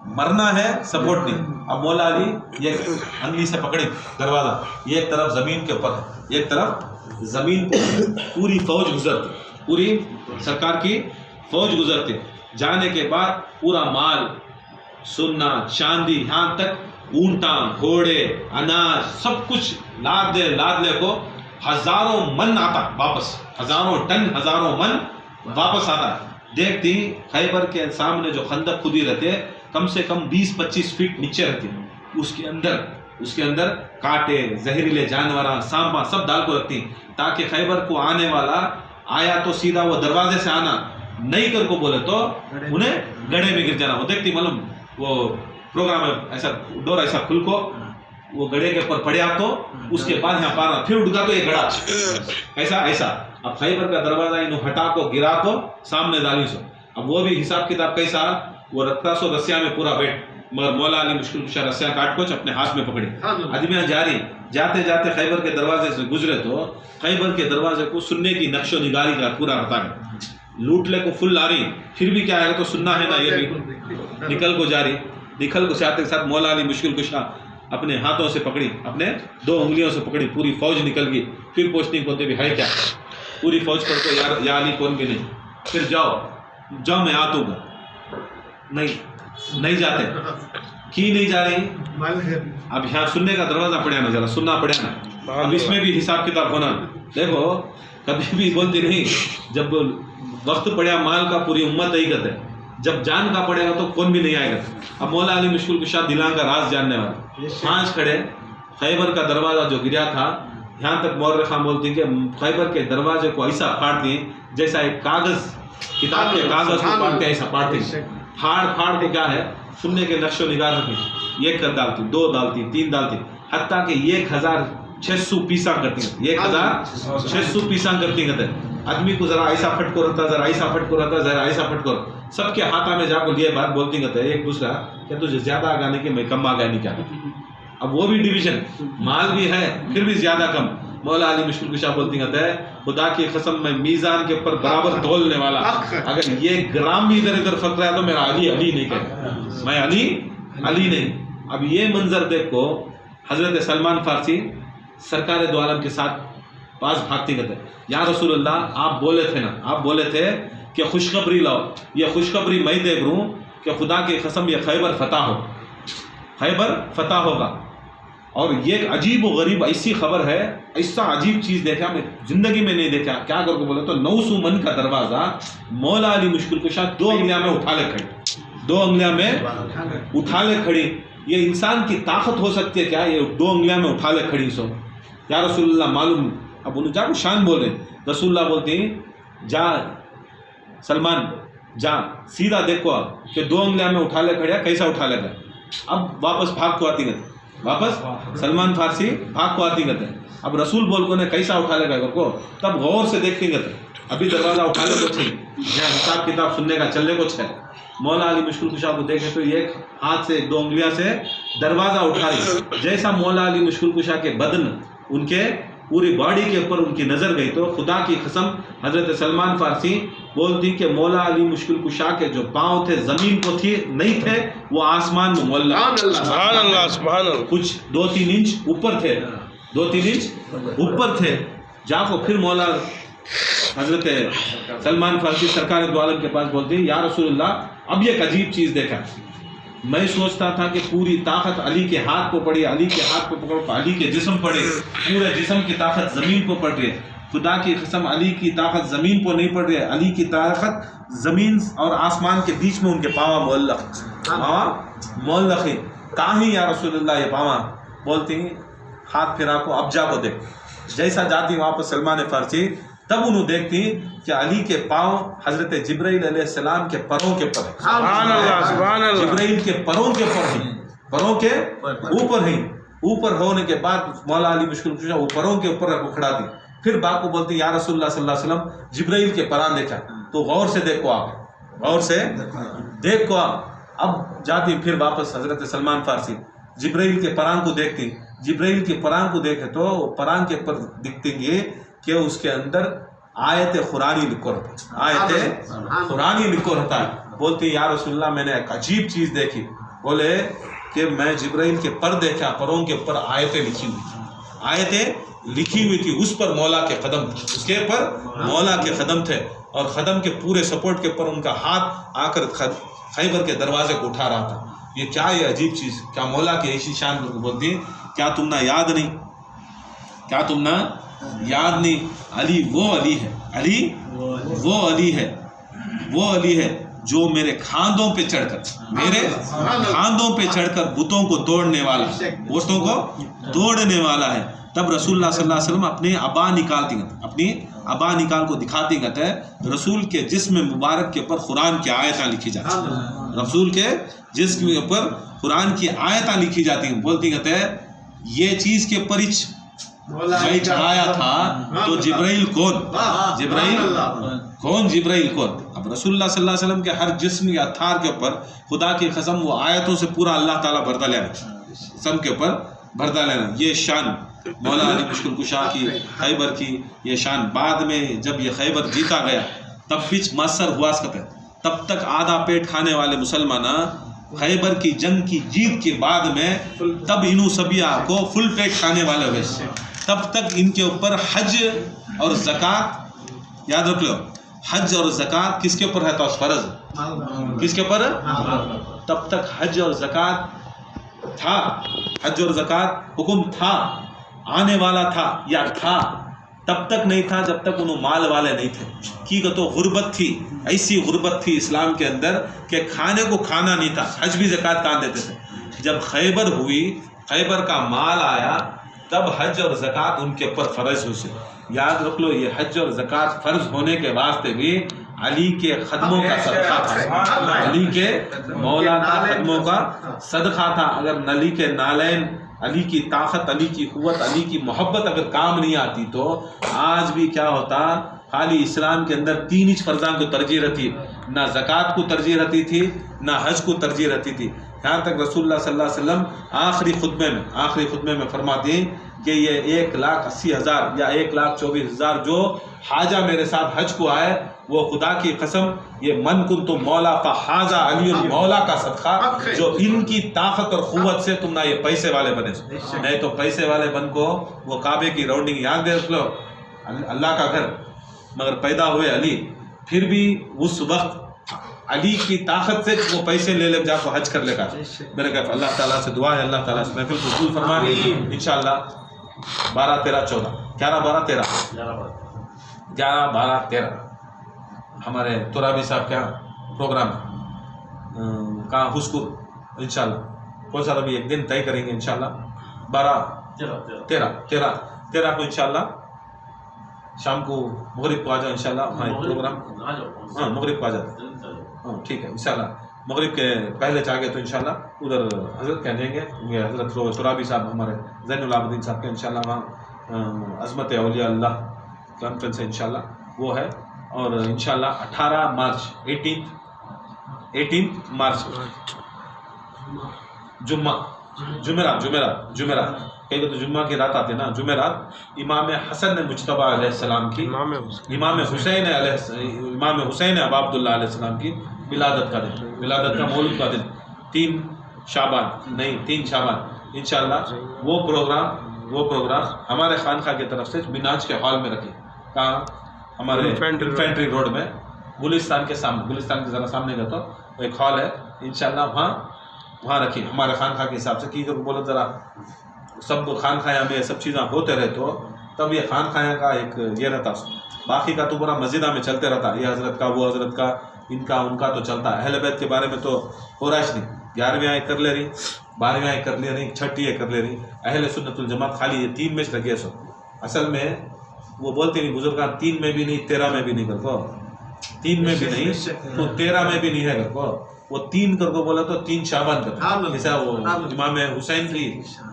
مرنا ہے سپورٹ نہیں. اب مولا علی یہ انگلی سے پکڑے دروازہ, یہ ایک طرف زمین کے اوپر ہے, ایک طرف زمین پر پوری فوج گزرتی, پوری سرکار کی فوج گزرتی. جانے کے بعد پورا مال سونا چاندی یہاں تک اونٹاں گھوڑے اناج سب کچھ لاد لے کو ہزاروں من آتا واپس, ہزاروں ٹن ہزاروں من واپس آتا. دیکھتی خیبر کے سامنے جو خندق کھودی رہتے کم سے کم 20-25 فٹ نیچے رہتی, اس کے اندر کانٹے زہریلے جانور سانپا سب ڈال کو رکھتی تاکہ خیبر کو آنے والا آیا تو سیدھا وہ دروازے سے آنا, نہیں کر کو بولے تو انہیں گڑھے میں گر جانا. وہ دیکھتی معلوم وہ پروگرام ہے ایسا ڈور ایسا کھل کو وہ گڑھے کے اوپر پڑیا تو اس کے بعد یہاں پارا پھر اٹھ گا تو یہ گڑھا ایسا. اب خیبر کا دروازہ انہوں ہٹا کو گرا کو سامنے ڈالی سو. اب وہ بھی حساب کتاب کیسا وہ رکھتا سو رسیا میں پورا بیٹھ, مگر مولا علی مشکل کشا رسیا کاٹ کو اپنے ہاتھ میں پکڑی. آدمیاں جاری جاتے جاتے خیبر کے دروازے سے گزرے تو خیبر کے دروازے کو سننے کی نقش و نگاری کا پورا رہتا ہے, لوٹلے کو فل آ رہی, پھر بھی کیا ہے تو سننا ہے نا, یہ بھی نکل کو جاری. نکل کو چاہتے کے ساتھ مولا علی مشکل کشا اپنے ہاتھوں سے پکڑی, اپنے 2 انگلیوں سے پکڑی, پوری فوج نکل گئی. پھر پوچھنے کو بھی ہے کیا, پوری فوج پر تو یا علی کون بھی نہیں, پھر جاؤ میں آتا ہوں. نہیں جاتے, کی نہیں جا رہی. اب یہاں سننے کا دروازہ پڑیا نا, ذرا سننا پڑیا نا. اب اس میں بھی حساب کتاب ہونا. دیکھو کبھی بھی بولتی نہیں, جب وقت پڑیا مال کا پوری امت ہی کرتے, جب جان کا پڑے گا تو کون بھی نہیں آئے گا. اب مولا علی مشکل کشا دلان کا راز جاننے والا پانچ کھڑے, خیبر کا دروازہ جو گریا تھا یہاں تک مورخان بولتی کہ خیبر کے دروازے کو ایسا پھاڑتی جیسا ایک کاغذ, کتاب کے کاغذ کو پھاڑتے ایسا پھاڑتی. پھاڑ کے کیا ہے سننے کے نقش و نگار رکھتی, 1 ڈالتی 2 ڈالتی 3 ڈالتی حتیٰ کہ 1600 پیسا کرتی ہیں, 1600 پیسا کرتی ہیں. آدمی کو ذرا ایسا پھٹکو رہتا, ذرا ایسا پھٹکو رہتا, ذرا ایسا پھٹکو, سب کے ہاتھوں میں جا کو یہ بات بولتی ہیں ایک دوسرا کہ تجھے زیادہ آگانے کی میں کم آگانے کیا. اب وہ بھی ڈویژن مال بھی ہے پھر بھی زیادہ کم. مولا علی مشکل کشا بولتی ہیں خدا کی قسم میں میزان کے اوپر برابر تولنے والا, اگر یہ گرام بھی ادھر ادھر پھٹ رہا ہے تو میرا علی نہیں کہتا, میں علی نہیں. اب یہ منظر دیکھ کو حضرت سلمان فارسی سرکار دو عالم کے ساتھ پاس بھاگتی کہتے یا رسول اللہ آپ بولے تھے کہ خوشخبری لاؤ, یہ خوشخبری میں دیکھ رہا ہوں کہ خدا کی قسم یہ خیبر فتح ہوگا. اور یہ ایک عجیب و غریب ایسی خبر ہے, ایسا عجیب چیز دیکھا میں زندگی میں نہیں دیکھا. کیا کر کے بولے تو 900 من کا دروازہ مولا علی مشکل کشا 2 انگلیاں میں اٹھا لے کھڑی. یہ انسان کی طاقت ہو سکتی ہے کیا, یہ 2 انگلیاں میں اٹھا لے کھڑی سو. یا رسول اللہ معلوم, اب انہوں جا کو شان بولے, رسول اللہ بولتے ہیں جا سلمان جا سیدھا دیکھو کہ 2 انگلیاں میں اٹھا لے کھڑیا, کیسا اٹھا لے گا. اب واپس بھاگ کو آتی گئے, واپس سلمان فارسی بھاگ کو آتی گئے. اب رسول بول کو نے کیسا اٹھا لے گا کو, تب غور سے دیکھتے گئے ابھی دروازہ اٹھا لے کو چاہیے, یہاں حساب کتاب سننے کا چلنے کو ہے. مولا علی مشکل کشا کو دیکھے تو ایک ہاتھ سے 2 انگلیاں سے دروازہ اٹھا رہی. جیسا مولا علی مشکل کشا کے بدن ان کے پوری باڈی کے اوپر ان کی نظر گئی تو خدا کی قسم حضرت سلمان فارسی بولتی کہ مولا علی مشکل کشا کے جو پاؤں تھے زمین کو نہیں تھے, وہ آسمان میں معلق, سبحان اللہ, کچھ 2-3 انچ اوپر تھے. جا کو پھر مولا حضرت سلمان فارسی سرکار دو عالم کے پاس بولتے ہیں یا رسول اللہ اب یہ ایک عجیب چیز دیکھا, میں سوچتا تھا کہ پوری طاقت علی کے ہاتھ کو پڑی, علی کے ہاتھ کو پکڑو علی کے جسم پڑے, پورے جسم کی طاقت زمین کو پڑ رہی ہے. خدا کی قسم علی کی طاقت زمین کو نہیں پڑ رہی ہے, علی کی طاقت زمین اور آسمان کے بیچ میں ان کے پاؤں معلق ہے. کہاں ہی یا رسول اللہ یہ پاؤں, بولتے ہیں ہاتھ پھرا کو اب جا کو دیکھ. جیسا جاتی واپس سلمان فارسی تب انہوں دیکھتی کہ علی کے پاؤں حضرت جبرائیل علیہ السلام کے پروں کے پر, سبحان اللہ, جبرائیل کے پروں کے پر ہیں, پروں کے اوپر ہیں. اوپر ہونے کے بعد مولا علی مشکل کشا وہ پروں کے اوپر رکھ کھڑا دی. پھر باپ کو بولتی یا رسول اللہ صلی اللہ علیہ وسلم جبرائیل کے پران دیکھا, تو غور سے دیکھو آپ, غور سے دیکھو آپ. اب جاتی پھر واپس حضرت سلمان فارسی جبرائیل کے پران کو دیکھتی. جبرائیل کے پران کو دیکھے تو پران کے اوپر دکھتے یہ کہ اس کے اندر آیت قرآنی لکھو رہتا ہے, آیت قرآنی لکھو رہتا ہے. بولتی یا رسول اللہ میں نے ایک عجیب چیز دیکھی, بولے کہ میں جبرائیل کے پر دیکھا، پروں کے اوپر آیتیں لکھی ہوئی تھی، آیتیں لکھی ہوئی تھی، اس پر مولا کے قدم تھے، اس کے پر مولا کے قدم تھے، اور قدم کے پورے سپورٹ کے اوپر ان کا ہاتھ آ کر خیبر کے دروازے کو اٹھا رہا تھا۔ یہ کیا یہ عجیب چیز، کیا مولا کی ایسی شان بولتی، کیا تم نہ یاد نہیں، کیا تم نہ یاد نہیں، علی وہ علی ہے، علی وہ علی ہے، وہ علی ہے جو میرے کھاندوں پہ چڑھ کر، میرے کھاندوں پہ چڑھ کر بتوں کو توڑنے والا ہے، بتوں کو توڑنے والا ہے۔ تب رسول اللہ صلی اللہ علیہ وسلم اپنے ابا نکالتی گئے، اپنی ابا نکال کو دکھاتی گئے، رسول کے جسم مبارک کے اوپر قرآن کی آیتیں لکھی جاتی ہیں، رسول کے جسم کے اوپر قرآن کی آیتیں لکھی جاتی ہیں، بولتی کہتے ہیں یہ چیز کے اوپر میں چڑھایا تھا تو جبرائیل کون، جبرائیل کون، جبرائیل کون۔ اب رسول اللہ صلی اللہ علیہ وسلم کے ہر جسم یا ہتھیار کے اوپر خدا کی قسم وہ آیتوں سے پورا اللہ تعالیٰ بھرتا لینا، قسم کے اوپر بھرتا لینا۔ یہ شان مولا علی مشکل کشا کی، خیبر کی یہ شان۔ بعد میں جب یہ خیبر جیتا گیا تب بچ مؤثر ہوا سکتے، تب تک آدھا پیٹ کھانے والے مسلمان خیبر کی جنگ کی جیت کے بعد میں تب انہوں سبیہ کو فل پیٹ کھانے والے ہوئے، تب تک ان کے اوپر حج اور زکوٰۃ، یاد رکھ لو حج اور زکوٰۃ کس کے اوپر ہے، تو فرض کس کے اوپر، تب تک حج اور زکوٰۃ تھا، حج اور زکوٰۃ حکم تھا، آنے والا تھا یا تھا، تب تک نہیں تھا جب تک انہوں مال والے نہیں تھے، کی تو غربت تھی، ایسی غربت تھی اسلام کے اندر کہ کھانے کو کھانا نہیں تھا، حج بھی زکوٰۃ کہاں دیتے تھے۔ جب خیبر ہوئی، خیبر کا مال آیا، تب حج اور زکوٰۃ ان کے اوپر فرض ہوئی۔ یاد رکھ لو یہ حج اور زکوٰۃ فرض ہونے کے واسطے بھی علی کے قدموں کا صدقہ تھا، علی کے مولا کا قدموں کا صدقہ تھا۔ اگر علی کے نالین، علی کی طاقت، علی کی قوت، علی کی محبت اگر کام نہیں آتی تو آج بھی کیا ہوتا، خالی اسلام کے اندر تین ہی فرضاں کو ترجیح رہتی، نہ زکوٰۃ کو ترجیح رہتی تھی، نہ حج کو ترجیح رہتی تھی۔ یہاں تک رسول اللہ صلی اللہ علیہ وسلم آخری خطبے میں فرماتے ہیں کہ یہ 1,80,000 یا 1,24,000 جو حاجہ میرے ساتھ حج کو آئے، وہ خدا کی قسم یہ من کنتم مولا فہذا علی مولا کا صدقہ، جو ان کی طاقت اور قوت سے تم نہ یہ پیسے والے بنے، نہیں تو پیسے والے بن کو وہ کعبے کی راؤنڈنگ یاد رکھ لو، اللہ کا گھر، مگر پیدا ہوئے علی، پھر بھی اس وقت علی کی طاقت سے وہ پیسے لے لے جا کو حج کر لے گا۔ میرے کہا اللہ تعالیٰ سے دعا ہے اللہ تعالیٰ سے محفل کو قبول فرمائے انشاءاللہ۔ 12 13 14 11 12 13 11 12 13 ہمارے ترابی صاحب کا پروگرام کہاں حسکور انشاءاللہ، کون سا ابھی ایک دن طے کریں گے انشاءاللہ، 12 13 کو انشاءاللہ شام کو مغرب کو آ جاؤ انشاءاللہ ہمارے پروگرام، ہاں مغرب کو آ جاتے، ہاں ٹھیک ہے انشاءاللہ مغرب کے پہلے چاہ گئے تو انشاءاللہ ادھر حضرت کہہ دیں گے، حضرت ترابی صاحب ہمارے زین العابدین صاحب کے انشاءاللہ وہاں عظمت اولیاء اللہ کانفرنس ہے انشاءاللہ وہ ہے، اور انشاءاللہ 18 مارچ 18 مارچ جمعرات کہیں تو جمعہ کی رات آتے نا، جمعرات امام حسن مجتبیٰ علیہ السلام کی، امام حسین ابا عبداللہ علیہ السلام کی ولادت کا دن، ولادت کا مولد کا دن 3 شعبان انشاءاللہ وہ پروگرام ہمارے خانقاہ کی طرف سے مناج کے ہال میں رکھے، کہاں ہمارے انفینٹری روڈ میں گلستان کے ذرا سامنے کا تو ایک ہال ہے انشاءاللہ، وہاں رکھی ہمارے خانقاہ کے حساب سے، کی بولو ذرا سب خانقاہ میں سب چیزیں ہوتے رہے تو تب یہ خانقاہ کا ایک یہ رہتا، باقی کا تو پورا مسجدہ میں چلتے رہتا، یہ حضرت کا وہ حضرت کا ان کا تو چلتا۔ اہل بیت کے بارے میں تو ہو رہا نہیں، 11ویں آئے کر لے رہی، 12ویں آئے کر لے رہی، 6ٹھی آئے کر لے رہی، اہل سنت الجماعت خالی یہ 3 میں سے لگے سو، اصل میں وہ بولتے نہیں بزرگان 3 میں بھی نہیں 13 میں بھی نہیں کر کو، 3 میں بھی نہیں تو 13 میں بھی نہیں ہے کر کو، وہ 3 کر کو بولا تو 3 شعبان کر، جیسا وہ امام حسین کی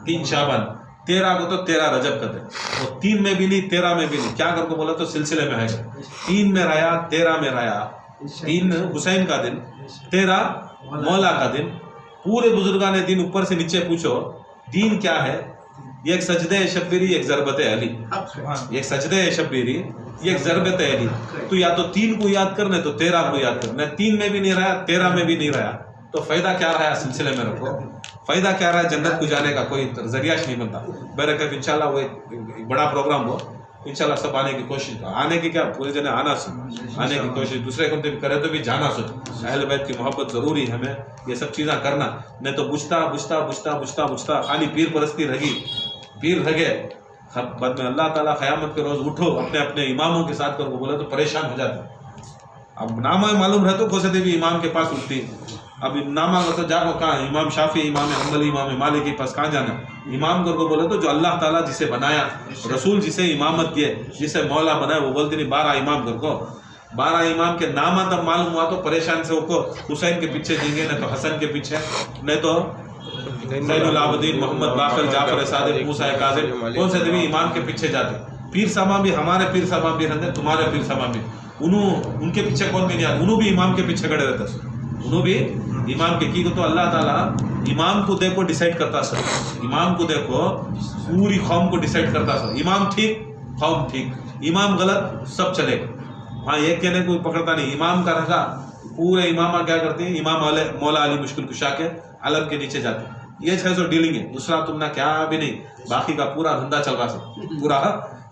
3 شعبان، 13 کو تو 13 رجب کرتے، وہ 3 میں بھی نہیں 13 میں بھی نہیں، کیا کر کو بولا تو سلسلے میں ہے، 3 میں رہا 13 میں رہا، 3 حسین کا دن، 13 مولا کا دن، پورے بزرگان دین اوپر سے نیچے پوچھو دین کیا ہے، یہ ایک سجدہ شبیری، ایک ضربت علی، ایک سجدہ شبیری، ایک ضربت علی، تو یا تو 3 کو یاد کرنا تو 13 کو یاد کرنا، 3 میں بھی نہیں رہا 13 میں بھی نہیں رہا تو تو فائدہ کیا رہا ہے سلسلے میں رکھو، فائدہ کیا رہا ہے جنت کو جانے کا کوئی ذریعہ نہیں بنتا. بہرکیف انشاءاللہ وہ ایک بڑا پروگرام ہو، انشاءاللہ سب آنے کی کوشش کرو. آنے کی کیا پورے جنے آنا سو آنے کی کوشش، دوسرے کو بھی کرے تو بھی جانا سو. اہل بیت کی محبت ضروری ہے ہمیں یہ سب چیزیں کرنا، نہیں تو بجھتا خالی پیر پرستی رہی، پیر رہے بعد میں اللہ تعالیٰ قیامت کے روز اٹھو اپنے اماموں کے ساتھ کر کو بولے تو پریشان ہو جاتے. اب نامہ معلوم رہتا کھوسے بھی امام کے پاس اٹھتی، اب نامہ تو جا کو کہاں امام شافی، امام حنبلی، امام مالک کے پاس کہاں جانا. امام کر کو بولے تو جو اللہ تعالیٰ جسے بنایا، رسول جسے امامت دیے، جسے مولا بنایا، وہ بولتے نہیں 12 امام کر کو. 12 امام کے نامہ تب معلوم ہوا تو پریشان سے وہ حسین کے پیچھے دیں گے، نہ تو حسن کے پیچھے، نہیں تو زین العابدین، محمد باقر، جعفر صادق، موسیٰ کاظم، کون سے بھی امام کے پیچھے جاتے. پیر صاحب بھی ہمارے پیر صاحب بھی رہتے، تمہارے پیر صاحب بھی، ان کے پیچھے کون بھی نہیں آتے، انہوں بھی امام کے پیچھے کھڑے رہتے، انہوں بھی امام کے کی تو اللہ تعالیٰ امام کو دیکھو ڈیسائیڈ کرتا سر، امام کو دیکھو پوری قوم کو ڈیسائیڈ کرتا سر. امام ٹھیک قوم ٹھیک، امام غلط سب چلے گا. ہاں ایک کہنے کوئی پکڑتا نہیں، امام کا رکھا پورے امامہ کیا کرتے ہیں، امام مولا علی مشکل کشا کے علم کے نیچے جاتے ہیں. یہ 600 ڈیلنگ ہے، دوسرا تم نہ کیا بھی نہیں، باقی کا پورا دھندا چل رہا سر. پورا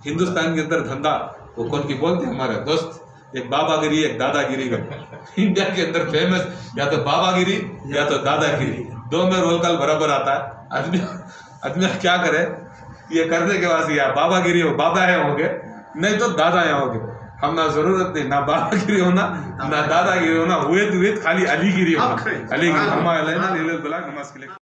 ہندوستان کے اندر دھندا وہ کون کی بولتے ہیں ہمارے دوست، ایک بابا گیری ایک دادا گیری کا. انڈیا کے اندر فیمس یا تو بابا گیری یا تو دادا گیری، دو میں رول کال برابر آتا ہے. آدمی کیا کرے، یہ کرنے کے بعد یا بابا گیری ہو، بابا ہے ہوں گے، نہیں تو دادا ہے ہوں گے. ہم نہ ضرورت نہیں نہ بابا گیری ہونا نہ دادا گیری ہونا، ہوئے خالی علی گیری ہونا. علی گیری نماز کے لیے